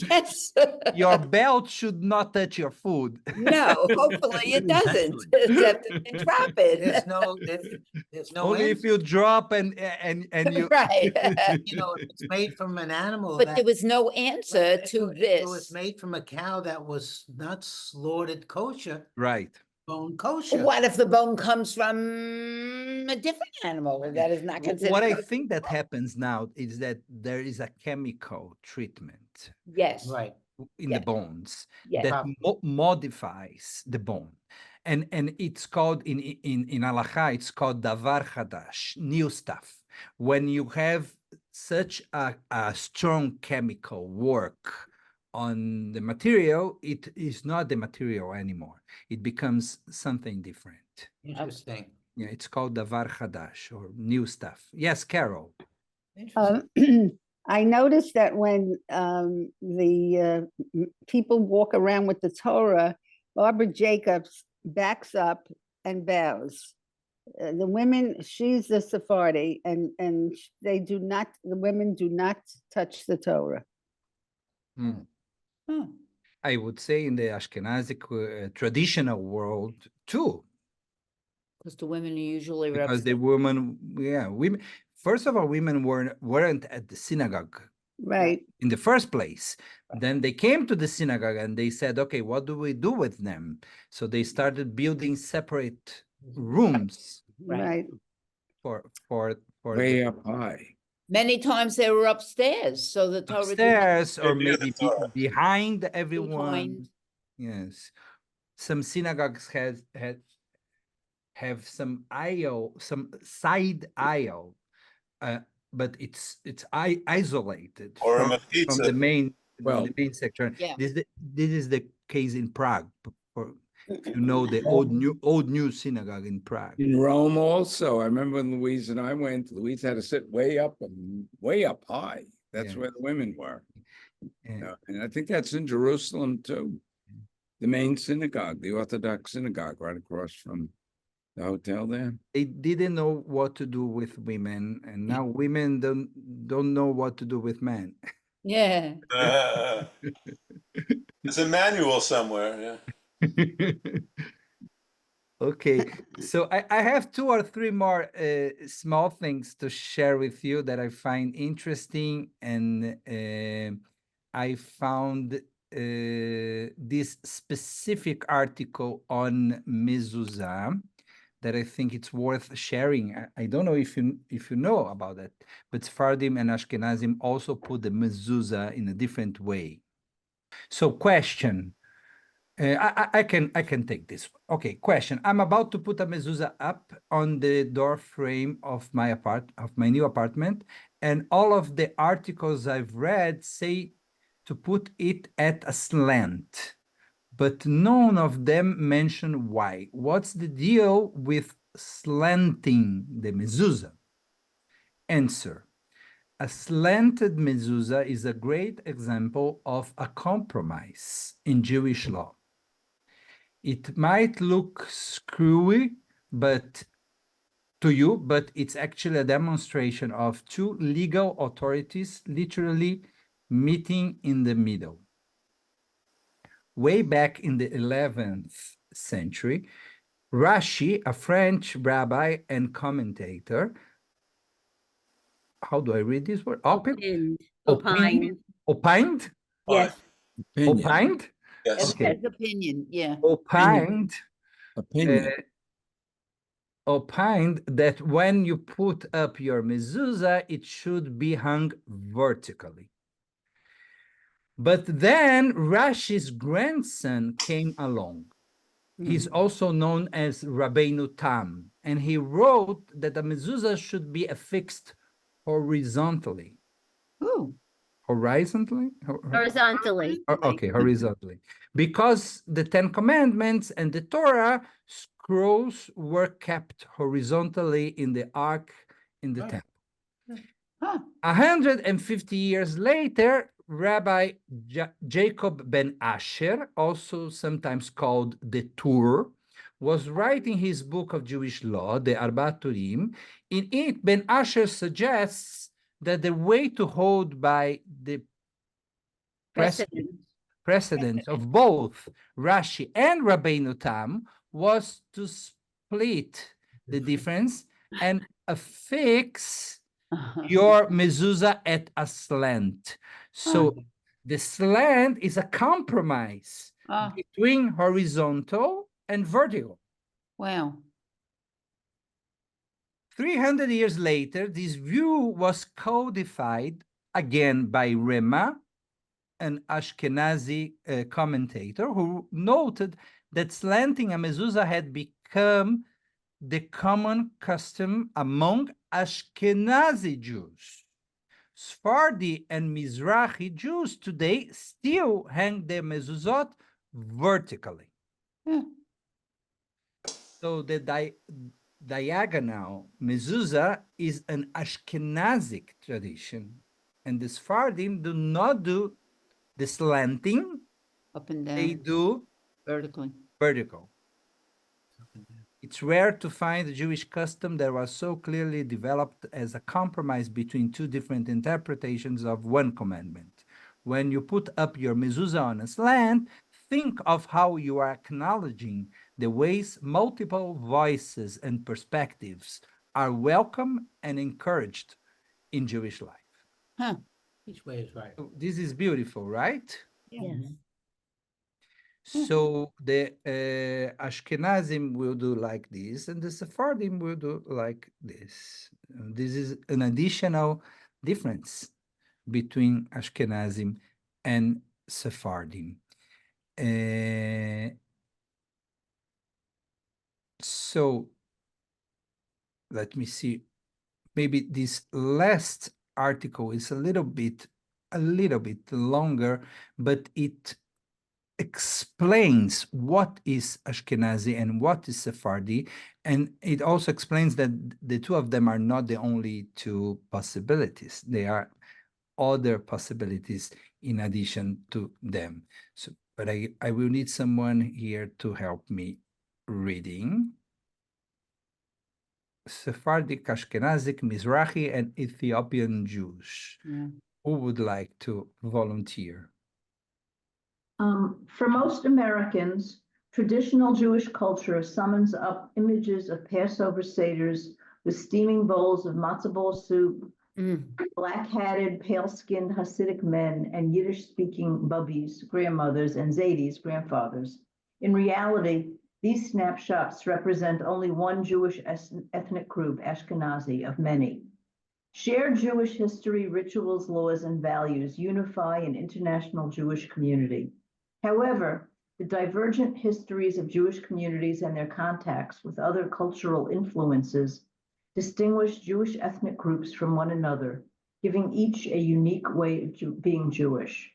[SPEAKER 6] Yes.
[SPEAKER 2] Your belt should not touch your food.
[SPEAKER 6] No, hopefully it doesn't, except if you drop it.
[SPEAKER 9] There's no
[SPEAKER 2] Only if
[SPEAKER 9] answer.
[SPEAKER 2] you drop and you
[SPEAKER 6] Right.
[SPEAKER 9] You know, if it's made from an animal
[SPEAKER 6] But
[SPEAKER 9] that
[SPEAKER 6] there was no answer to
[SPEAKER 9] if it was
[SPEAKER 6] this.
[SPEAKER 9] made from a cow that was not slaughtered kosher,
[SPEAKER 2] right.
[SPEAKER 9] bone kosher.
[SPEAKER 6] What if the bone comes from a different animal that is not considered?
[SPEAKER 2] What I
[SPEAKER 6] kosher?
[SPEAKER 2] think that happens now is that there is a chemical treatment
[SPEAKER 6] Yes,
[SPEAKER 9] Right.
[SPEAKER 2] in the
[SPEAKER 6] Yes.
[SPEAKER 2] bones
[SPEAKER 6] yes.
[SPEAKER 2] that
[SPEAKER 9] Probably.
[SPEAKER 2] modifies the bone. And it's called in halacha, it's called davar chadash, new stuff. When you have such a strong chemical work on the material, it is not the material anymore. It becomes something different.
[SPEAKER 9] Interesting.
[SPEAKER 2] Yeah, it's called davar chadash or new stuff. Yes, Carol.
[SPEAKER 8] I noticed that when the people walk around with the Torah, Barbara Jacobs backs up and bows. The women, she's the Sephardi, and the women do not touch the Torah.
[SPEAKER 2] Hmm.
[SPEAKER 6] Hmm.
[SPEAKER 2] I would say in the Ashkenazic traditional world too,
[SPEAKER 6] Because the women are usually
[SPEAKER 2] because the
[SPEAKER 6] represented.
[SPEAKER 2] women. First of all, women weren't at the synagogue
[SPEAKER 8] Right.
[SPEAKER 2] in the first place. Then they came to the synagogue and they said, "Okay, what do we do with them?" So they started building separate rooms
[SPEAKER 8] Right.
[SPEAKER 2] for
[SPEAKER 3] Way
[SPEAKER 2] the
[SPEAKER 3] up high.
[SPEAKER 6] Many times they were upstairs, so the Torah did not
[SPEAKER 2] upstairs or
[SPEAKER 4] Near the
[SPEAKER 2] maybe
[SPEAKER 4] Torah.
[SPEAKER 2] behind everyone.
[SPEAKER 6] behind.
[SPEAKER 2] Yes, some synagogues have some aisle, some side aisle, but it's isolated
[SPEAKER 4] Or a
[SPEAKER 2] from
[SPEAKER 4] mechitza.
[SPEAKER 2] the main
[SPEAKER 3] Well,
[SPEAKER 2] section.
[SPEAKER 6] Yeah.
[SPEAKER 2] This is the case in Prague. If you know the old new synagogue in Prague.
[SPEAKER 3] in Rome also, I remember when Louise and I went, Louise had to sit way up high. That's
[SPEAKER 2] Yeah.
[SPEAKER 3] where the women were.
[SPEAKER 2] Yeah.
[SPEAKER 3] And I think that's in Jerusalem too. The main synagogue, the Orthodox synagogue, right across from the hotel there.
[SPEAKER 2] They didn't know what to do with women, and now women don't know what to do with men.
[SPEAKER 6] Yeah.
[SPEAKER 4] There's a manual somewhere, yeah.
[SPEAKER 2] Okay, so I have 2 or 3 more small things to share with you that I find interesting, and I found this specific article on mezuzah that I think it's worth sharing. I don't know if you know about that, but Sephardim and Ashkenazim also put the mezuzah in a different way. So question. I can take this. Okay, question. I'm about to put a mezuzah up on the door frame of my new apartment, and all of the articles I've read say to put it at a slant, but none of them mention why. What's the deal with slanting the mezuzah? Answer. A slanted mezuzah is a great example of a compromise in Jewish law. It might look screwy, but it's actually a demonstration of 2 legal authorities literally meeting in the middle. Way back in the 11th century, Rashi, a French rabbi and commentator, how do I read this word?
[SPEAKER 6] Opined.
[SPEAKER 2] Opined?
[SPEAKER 6] Yes.
[SPEAKER 3] Opinion.
[SPEAKER 2] Opined?
[SPEAKER 4] Yes.
[SPEAKER 2] Okay.
[SPEAKER 6] As opinion, yeah.
[SPEAKER 2] Opined.
[SPEAKER 3] Opinion.
[SPEAKER 2] Opined that when you put up your mezuzah, it should be hung vertically. But then Rashi's grandson came along. He's also known as Rabbeinu Tam, and he wrote that the mezuzah should be affixed horizontally.
[SPEAKER 6] Ooh.
[SPEAKER 2] Horizontally?
[SPEAKER 5] Horizontally.
[SPEAKER 2] Okay, horizontally. Because the 10 Commandments and the Torah scrolls were kept horizontally in the ark in the temple.
[SPEAKER 6] Huh.
[SPEAKER 2] 150 years later, Rabbi Jacob ben Asher, also sometimes called the Tur, was writing his book of Jewish law, the Arba Turim. In it, Ben Asher suggests that the way to hold by the precedence of both Rashi and Rabbeinu Tam was to split the difference and affix your mezuzah at a slant. So the slant is a compromise between horizontal and vertical.
[SPEAKER 6] Wow.
[SPEAKER 2] 300 years later, this view was codified again by Rema, an Ashkenazi commentator, who noted that slanting a mezuzah had become the common custom among Ashkenazi Jews. Sephardi and Mizrahi Jews today still hang their mezuzot vertically.
[SPEAKER 6] Yeah.
[SPEAKER 2] So the diagonal mezuzah is an Ashkenazic tradition, and the Sephardim do not do the slanting,
[SPEAKER 6] Up and
[SPEAKER 2] they
[SPEAKER 6] down,
[SPEAKER 2] do
[SPEAKER 6] vertically.
[SPEAKER 2] vertical. It's rare to find a Jewish custom that was so clearly developed as a compromise between two different interpretations of one commandment. When you put up your mezuzah on a slant, think of how you are acknowledging the ways multiple voices and perspectives are welcome and encouraged in Jewish life.
[SPEAKER 6] Huh.
[SPEAKER 9] Each way is right.
[SPEAKER 2] So this is beautiful, right?
[SPEAKER 5] Yes.
[SPEAKER 2] So the Ashkenazim will do like this, and the Sephardim will do like this. This is an additional difference between Ashkenazim and Sephardim. So let me see. Maybe this last article is a little bit longer, but it explains what is Ashkenazi and what is Sephardi, and it also explains that the two of them are not the only two possibilities. There are other possibilities in addition to them. So, but I will need someone here to help me reading. Sephardic, Ashkenazic, Mizrahi, and Ethiopian Jews.
[SPEAKER 6] Yeah.
[SPEAKER 2] Who would like to volunteer?
[SPEAKER 10] For most Americans, traditional Jewish culture summons up images of Passover seders with steaming bowls of matzah ball soup, black-hatted, pale-skinned Hasidic men, and Yiddish-speaking bubbies, grandmothers, and Zadis, grandfathers. In reality, these snapshots represent only one Jewish ethnic group, Ashkenazi, of many. Shared Jewish history, rituals, laws, and values unify an international Jewish community. However, the divergent histories of Jewish communities and their contacts with other cultural influences distinguish Jewish ethnic groups from one another, giving each a unique way of being Jewish.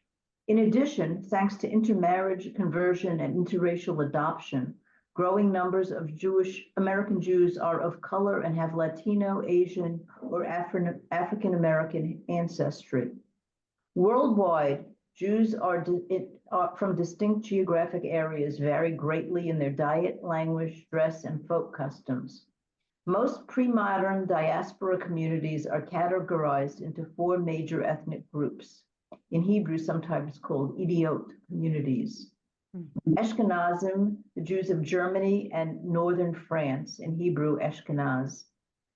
[SPEAKER 10] In addition, thanks to intermarriage, conversion, and interracial adoption, growing numbers of American Jews are of color and have Latino, Asian, or African American ancestry. Worldwide, Jews are from distinct geographic areas vary greatly in their diet, language, dress, and folk customs. Most pre-modern diaspora communities are categorized into four major ethnic groups, in Hebrew sometimes called idiot communities. Ashkenazim, the Jews of Germany and northern France, in Hebrew Ashkenaz.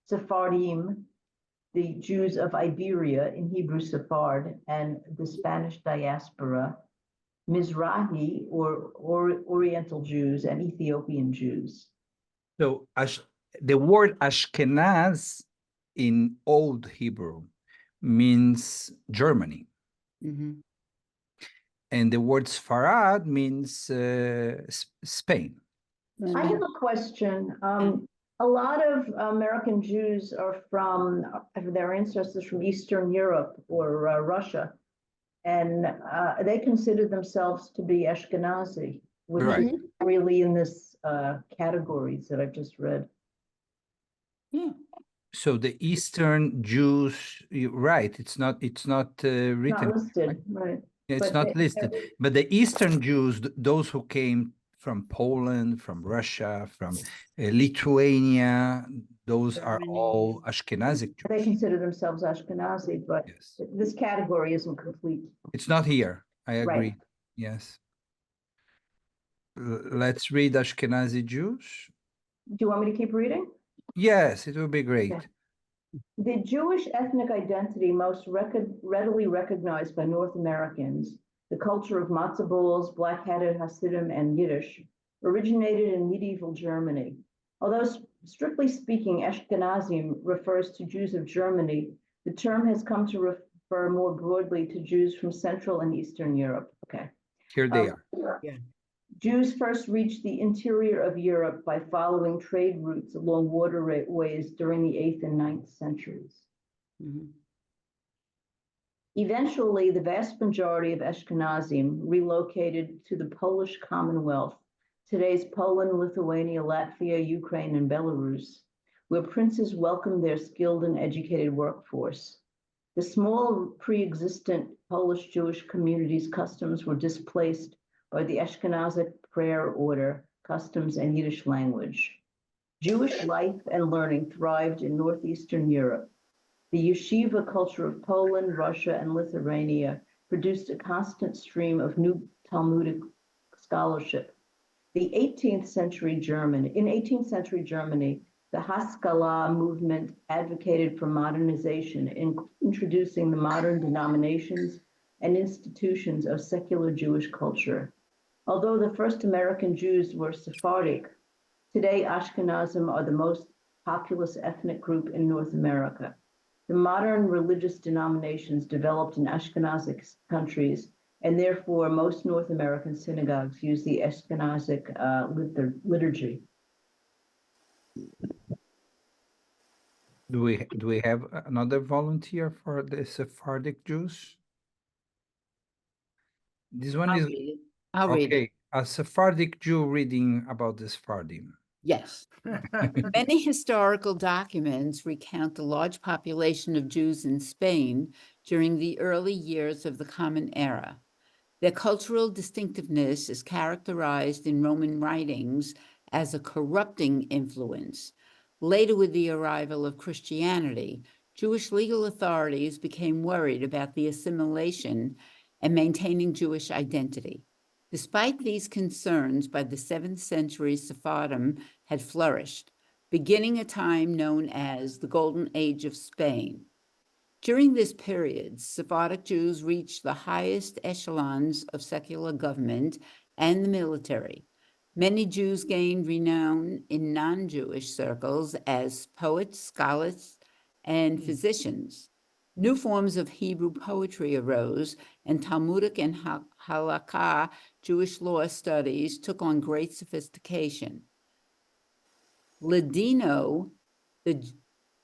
[SPEAKER 10] Sephardim, the Jews of Iberia, in Hebrew Sephard, and the Spanish diaspora. Mizrahi, or Oriental Jews, and Ethiopian Jews.
[SPEAKER 2] So the word Ashkenaz in Old Hebrew means Germany. And the word Sfarad means Spain.
[SPEAKER 10] I have a question. A lot of American Jews are from, their ancestors from Eastern Europe or Russia, and they consider themselves to be Ashkenazi, which
[SPEAKER 2] Right.
[SPEAKER 10] is really in this categories that I've just read.
[SPEAKER 6] Yeah.
[SPEAKER 2] So the Eastern Jews, you're right? It's not written.
[SPEAKER 10] Not listed, right?
[SPEAKER 2] It's
[SPEAKER 10] but
[SPEAKER 2] not
[SPEAKER 10] they-
[SPEAKER 2] listed. But the Eastern Jews, those who came from Poland, from Russia, from Lithuania, those are all Ashkenazic
[SPEAKER 10] They
[SPEAKER 2] Jews.
[SPEAKER 10] consider themselves Ashkenazi, but
[SPEAKER 2] Yes.
[SPEAKER 10] this category isn't complete.
[SPEAKER 2] It's not here. I
[SPEAKER 10] Right.
[SPEAKER 2] agree. Yes. Let's read Ashkenazi Jews.
[SPEAKER 10] Do you want me to keep reading?
[SPEAKER 2] Yes, it would be great.
[SPEAKER 10] Okay. The Jewish ethnic identity most readily recognized by North Americans, the culture of matzah balls, black-hatted Hasidim, and Yiddish, originated in medieval Germany. Although strictly speaking, Ashkenazim refers to Jews of Germany, the term has come to refer more broadly to Jews from Central and Eastern Europe. Okay.
[SPEAKER 2] Here they are.
[SPEAKER 6] Yeah.
[SPEAKER 10] Jews first reached the interior of Europe by following trade routes along waterways during the 8th and 9th centuries.
[SPEAKER 6] Mhm.
[SPEAKER 10] Eventually, the vast majority of Ashkenazim relocated to the Polish Commonwealth, today's Poland, Lithuania, Latvia, Ukraine, and Belarus, where princes welcomed their skilled and educated workforce. The small pre-existent Polish Jewish community's customs were displaced by the Ashkenazic prayer order, customs, and Yiddish language. Jewish life and learning thrived in Northeastern Europe. The yeshiva culture of Poland, Russia, and Lithuania produced a constant stream of new Talmudic scholarship. In 18th century Germany, the Haskalah movement advocated for modernization, introducing the modern denominations and institutions of secular Jewish culture. Although the first American Jews were Sephardic, today Ashkenazim are the most populous ethnic group in North America. The modern religious denominations developed in Ashkenazic countries, and therefore most North American synagogues use the Ashkenazic liturgy.
[SPEAKER 2] Do we have another volunteer for the Sephardic Jews? This one is
[SPEAKER 6] I'll read it.
[SPEAKER 2] okay. A Sephardic Jew reading about the Sephardim.
[SPEAKER 6] Yes. Many historical documents recount the large population of Jews in Spain during the early years of the Common Era. Their cultural distinctiveness is characterized in Roman writings as a corrupting influence. Later, with the arrival of Christianity, Jewish legal authorities became worried about the assimilation and maintaining Jewish identity. Despite these concerns, by the 7th century, Sephardim had flourished, beginning a time known as the Golden Age of Spain. During this period, Sephardic Jews reached the highest echelons of secular government and the military. Many Jews gained renown in non-Jewish circles as poets, scholars, and physicians. New forms of Hebrew poetry arose, and Talmudic and Halakha Jewish law studies took on great sophistication. Ladino,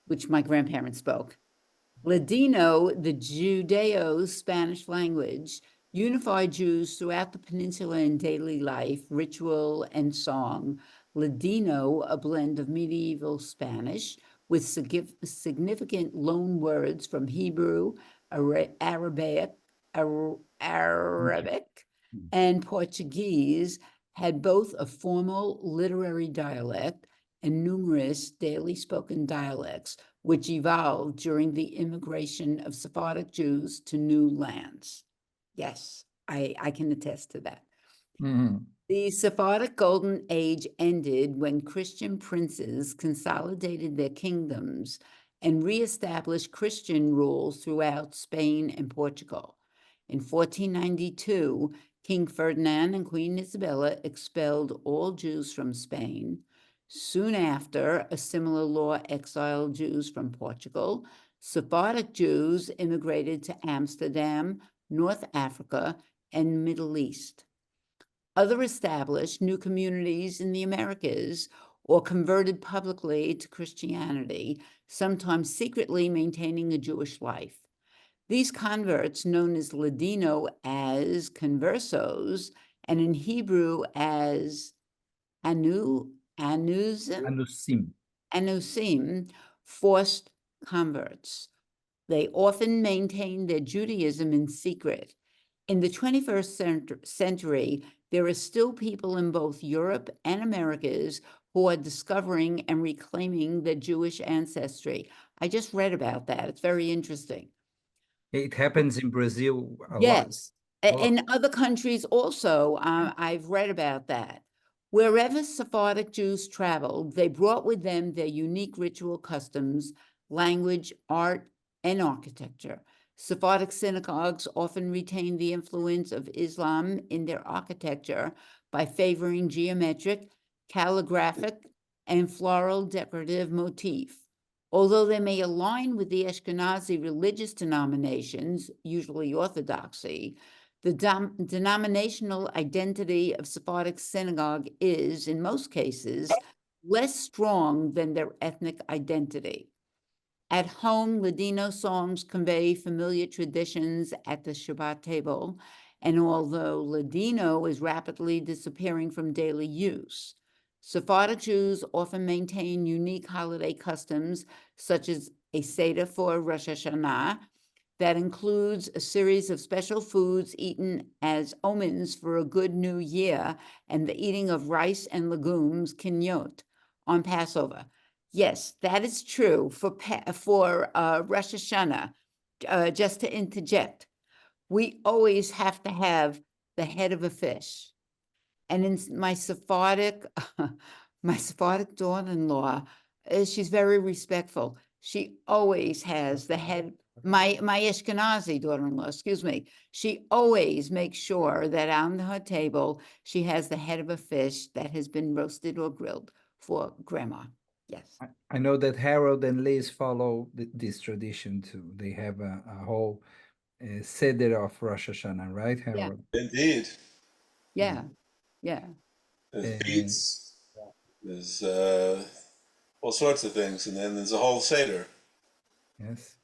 [SPEAKER 6] which my grandparents spoke, Ladino, the Judeo-Spanish language, unified Jews throughout the peninsula in daily life, ritual, and song. Ladino, a blend of medieval Spanish with significant loan words from Hebrew, Arabic, and Portuguese, had both a formal literary dialect and numerous daily spoken dialects, which evolved during the immigration of Sephardic Jews to new lands. Yes, I can attest to that.
[SPEAKER 2] Mm-hmm.
[SPEAKER 6] The Sephardic Golden Age ended when Christian princes consolidated their kingdoms and reestablished Christian rule throughout Spain and Portugal. In 1492, King Ferdinand and Queen Isabella expelled all Jews from Spain. Soon after, a similar law exiled Jews from Portugal. Sephardic Jews immigrated to Amsterdam, North Africa, and Middle East. Other established new communities in the Americas or converted publicly to Christianity, sometimes secretly maintaining a Jewish life. These converts, known as Ladino as conversos, and in Hebrew as Anusim, forced converts. They often maintained their Judaism in secret. In the 21st century, there are still people in both Europe and Americas who are discovering and reclaiming their Jewish ancestry. I just read about that. It's very interesting.
[SPEAKER 2] It happens in Brazil a lot.
[SPEAKER 6] Yes. In other countries also, I've read about that. Wherever Sephardic Jews traveled, they brought with them their unique ritual customs, language, art, and architecture. Sephardic synagogues often retained the influence of Islam in their architecture, by favoring geometric, calligraphic, and floral decorative motif. Although they may align with the Ashkenazi religious denominations, usually Orthodoxy, the denominational identity of Sephardic synagogue is, in most cases, less strong than their ethnic identity. At home, Ladino songs convey familiar traditions at the Shabbat table, and although Ladino is rapidly disappearing from daily use, Sephardic Jews often maintain unique holiday customs, such as a Seder for Rosh Hashanah, that includes a series of special foods eaten as omens for a good new year, and the eating of rice and legumes, kinyot, on Passover. Yes, that is true for Rosh Hashanah. Just to interject, we always have to have the head of a fish. And in my Sephardic daughter-in-law, she's very respectful. She always has the head. My Ashkenazi daughter-in-law, excuse me, she always makes sure that on her table she has the head of a fish that has been roasted or grilled for grandma. Yes.
[SPEAKER 2] I know that Harold and Liz follow this tradition too. They have a whole Seder of Rosh Hashanah, right, Harold?
[SPEAKER 4] Indeed.
[SPEAKER 6] Yeah, yeah.
[SPEAKER 4] There's beets, there's all sorts of things, and then there's a whole Seder.
[SPEAKER 2] Yes.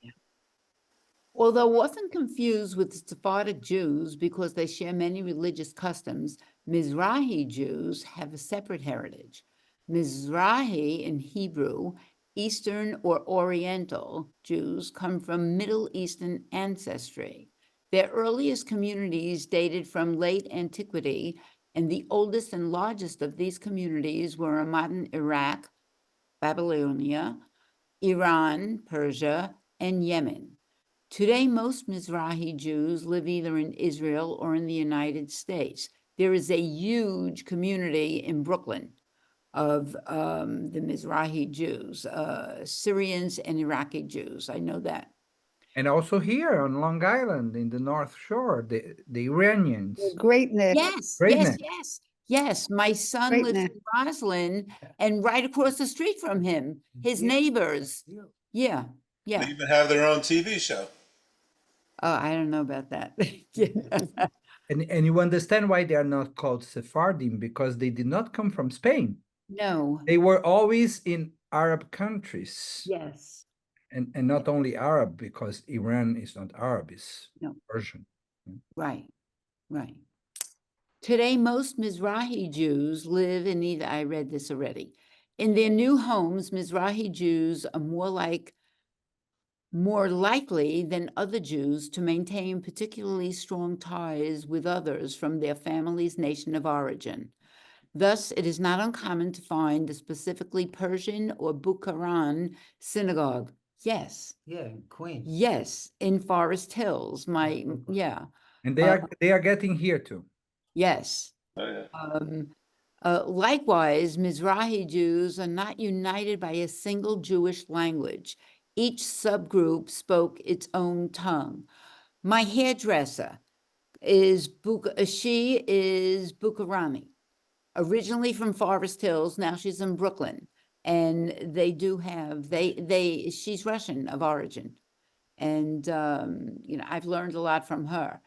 [SPEAKER 6] Although often confused with Sephardic Jews because they share many religious customs, Mizrahi Jews have a separate heritage. Mizrahi in Hebrew, Eastern or Oriental Jews come from Middle Eastern ancestry. Their earliest communities dated from late antiquity, and the oldest and largest of these communities were in modern Iraq, Babylonia, Iran, Persia, and Yemen. Today, most Mizrahi Jews live either in Israel or in the United States. There is a huge community in Brooklyn of the Mizrahi Jews, Syrians and Iraqi Jews. I know that.
[SPEAKER 2] And also here on Long Island in the North Shore, the Iranians.
[SPEAKER 8] Great, Nick.
[SPEAKER 6] Yes,
[SPEAKER 2] Great
[SPEAKER 6] yes,
[SPEAKER 2] Nick.
[SPEAKER 6] yes, yes. My son
[SPEAKER 8] Great
[SPEAKER 6] lives
[SPEAKER 8] Nick.
[SPEAKER 6] in Roslyn, and right across the street from him, his neighbors. Yeah,
[SPEAKER 4] They
[SPEAKER 6] yeah.
[SPEAKER 4] even have their own TV show.
[SPEAKER 6] Oh, I don't know about that.
[SPEAKER 2] And you understand why they are not called Sephardim, because they did not come from Spain.
[SPEAKER 6] No.
[SPEAKER 2] They were always in Arab countries.
[SPEAKER 6] Yes.
[SPEAKER 2] And not only Arab, because Iran is not Arab, it's
[SPEAKER 6] No.
[SPEAKER 2] Persian.
[SPEAKER 6] Right, right. Today, most Mizrahi Jews live in either, I read this already, in their new homes. Mizrahi Jews are more likely than other Jews to maintain particularly strong ties with others from their family's nation of origin. Thus, it is not uncommon to find a specifically Persian or Bukharan synagogue. Yes.
[SPEAKER 9] Yeah, Queens.
[SPEAKER 6] Yes, in Forest Hills. Yeah.
[SPEAKER 2] And they are getting here too.
[SPEAKER 6] Yes.
[SPEAKER 4] Oh, yeah.
[SPEAKER 6] Likewise, Mizrahi Jews are not united by a single Jewish language. Each subgroup spoke its own tongue. My hairdresser is Bukharani, originally from Forest Hills. Now she's in Brooklyn, and they do have she's Russian of origin, and I've learned a lot from her.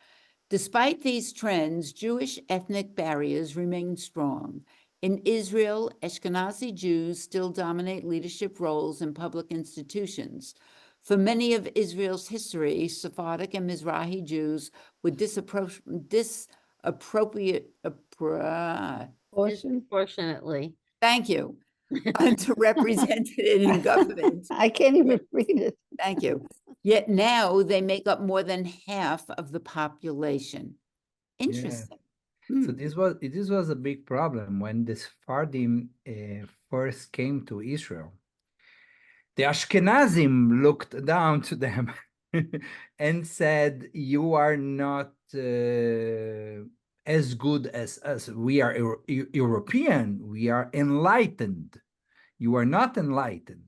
[SPEAKER 6] Despite these trends, Jewish ethnic barriers remain strong. In Israel, Ashkenazi Jews still dominate leadership roles in public institutions. For many of Israel's history, Sephardic and Mizrahi Jews were
[SPEAKER 5] Disproportionately.
[SPEAKER 6] thank you, underrepresented in government.
[SPEAKER 8] I can't even read it.
[SPEAKER 6] Thank you. Yet now they make up more than half of the population. Interesting.
[SPEAKER 2] So this was a big problem when the Sephardim first came to Israel. The Ashkenazim looked down to them and said, "You are not as good as us. We are European. We are enlightened. You are not enlightened."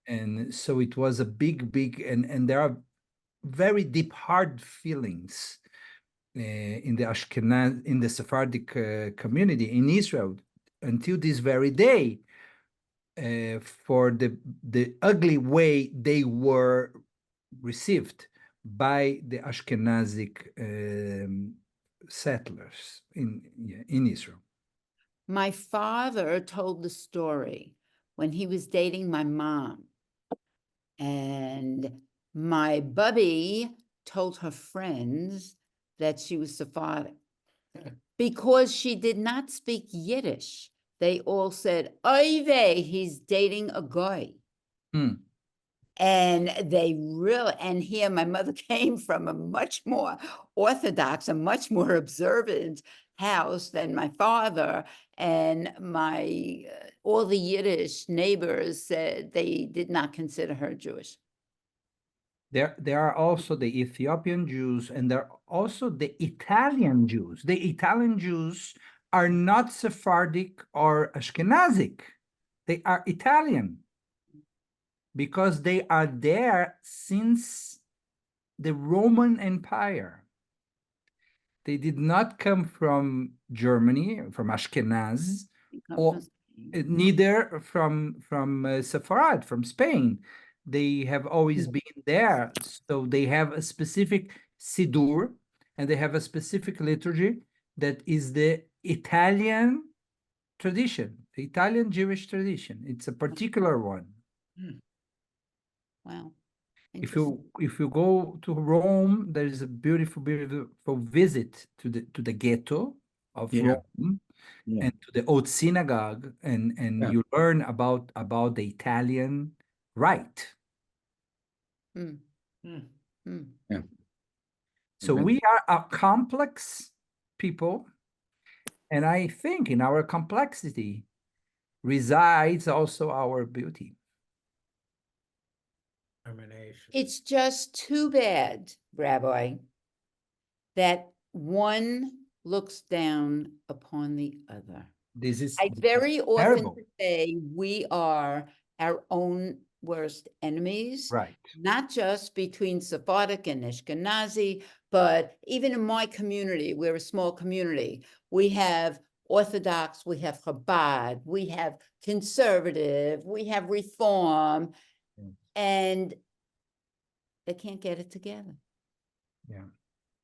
[SPEAKER 2] And so it was a big, and there are very deep, hard feelings in the Ashkenaz, in the Sephardic community in Israel until this very day, for the ugly way they were received by the Ashkenazic settlers in Israel.
[SPEAKER 6] My father told the story when he was dating my mom. And my bubby told her friends that she was Sephardic. Because she did not speak Yiddish, they all said, oy vey, he's dating a goy.
[SPEAKER 2] Hmm.
[SPEAKER 6] And they really, and here my mother came from a much more Orthodox, a much more observant house than my father. And my, all the Yiddish neighbors said they did not consider her Jewish.
[SPEAKER 2] There are also the Ethiopian Jews, and there are also the Italian Jews. The Italian Jews are not Sephardic or Ashkenazic. They are Italian because they are there since the Roman Empire. They did not come from Germany, from Ashkenaz, or neither from Sepharad, from Spain. They have always been there. So they have a specific Siddur, and they have a specific liturgy that is the Italian tradition, the Italian Jewish tradition. It's a particular one.
[SPEAKER 6] Wow.
[SPEAKER 2] If you go to Rome, there is a beautiful visit to the ghetto of Rome and to the old synagogue, and you learn about the Italian rite.
[SPEAKER 3] Yeah.
[SPEAKER 2] So we are a complex people, and I think in our complexity resides also our beauty.
[SPEAKER 6] It's just too bad, Rabbi, that one looks down upon the other.
[SPEAKER 2] This is
[SPEAKER 6] I very often
[SPEAKER 2] terrible.
[SPEAKER 6] say we are our own worst enemies,
[SPEAKER 2] Right.
[SPEAKER 6] not just between Sephardic and Ashkenazi, but even in my community, we're a small community. We have Orthodox, we have Chabad, we have conservative, we have Reform, and they can't get it together.
[SPEAKER 2] Yeah.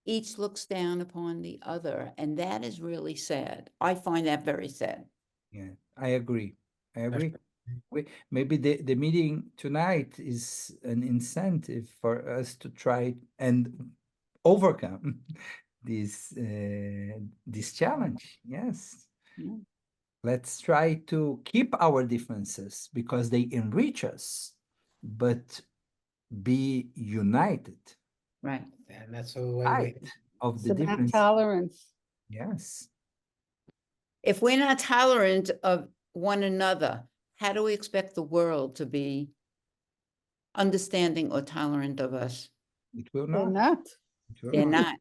[SPEAKER 6] Each looks down upon the other, and that is really sad. I find that very sad.
[SPEAKER 2] Yeah, I agree. Maybe the meeting tonight is an incentive for us to try and overcome this challenge. Yes.
[SPEAKER 6] Yeah.
[SPEAKER 2] Let's try to keep our differences because they enrich us, but be united.
[SPEAKER 6] Right.
[SPEAKER 9] And that's the way
[SPEAKER 2] Right. Of
[SPEAKER 8] It's
[SPEAKER 2] the
[SPEAKER 8] about
[SPEAKER 2] difference.
[SPEAKER 8] tolerance.
[SPEAKER 2] Yes.
[SPEAKER 6] If we're not tolerant of one another, how do we expect the world to be understanding or tolerant of us?
[SPEAKER 2] It will
[SPEAKER 8] They're
[SPEAKER 2] not.
[SPEAKER 8] not.
[SPEAKER 2] It will
[SPEAKER 6] They're
[SPEAKER 2] not.
[SPEAKER 6] not.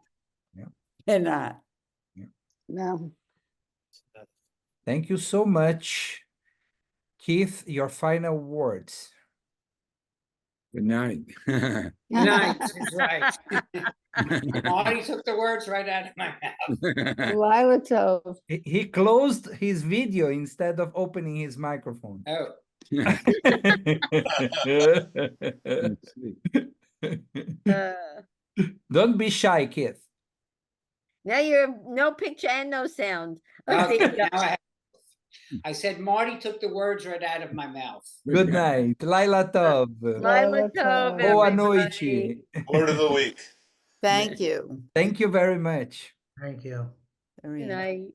[SPEAKER 2] Yeah.
[SPEAKER 6] They're not.
[SPEAKER 8] No.
[SPEAKER 2] Thank you so much. Keith, your final words.
[SPEAKER 3] Good night.
[SPEAKER 1] Good night. That's right. Marty took the words right out of my mouth.
[SPEAKER 8] Lila Tov.
[SPEAKER 2] He closed his video instead of opening his microphone.
[SPEAKER 1] Oh,
[SPEAKER 2] Don't be shy, Keith.
[SPEAKER 5] Now you're no picture and no sound.
[SPEAKER 1] okay. Now I said Marty took the words right out of my mouth.
[SPEAKER 2] Good night. Laila Tov.
[SPEAKER 5] Lila Tov,
[SPEAKER 2] Boa
[SPEAKER 5] everybody.
[SPEAKER 2] noite.
[SPEAKER 4] Word of the week.
[SPEAKER 6] Thank you.
[SPEAKER 2] Thank you very much.
[SPEAKER 9] Thank you.
[SPEAKER 6] Very
[SPEAKER 5] Good
[SPEAKER 6] nice.
[SPEAKER 5] night.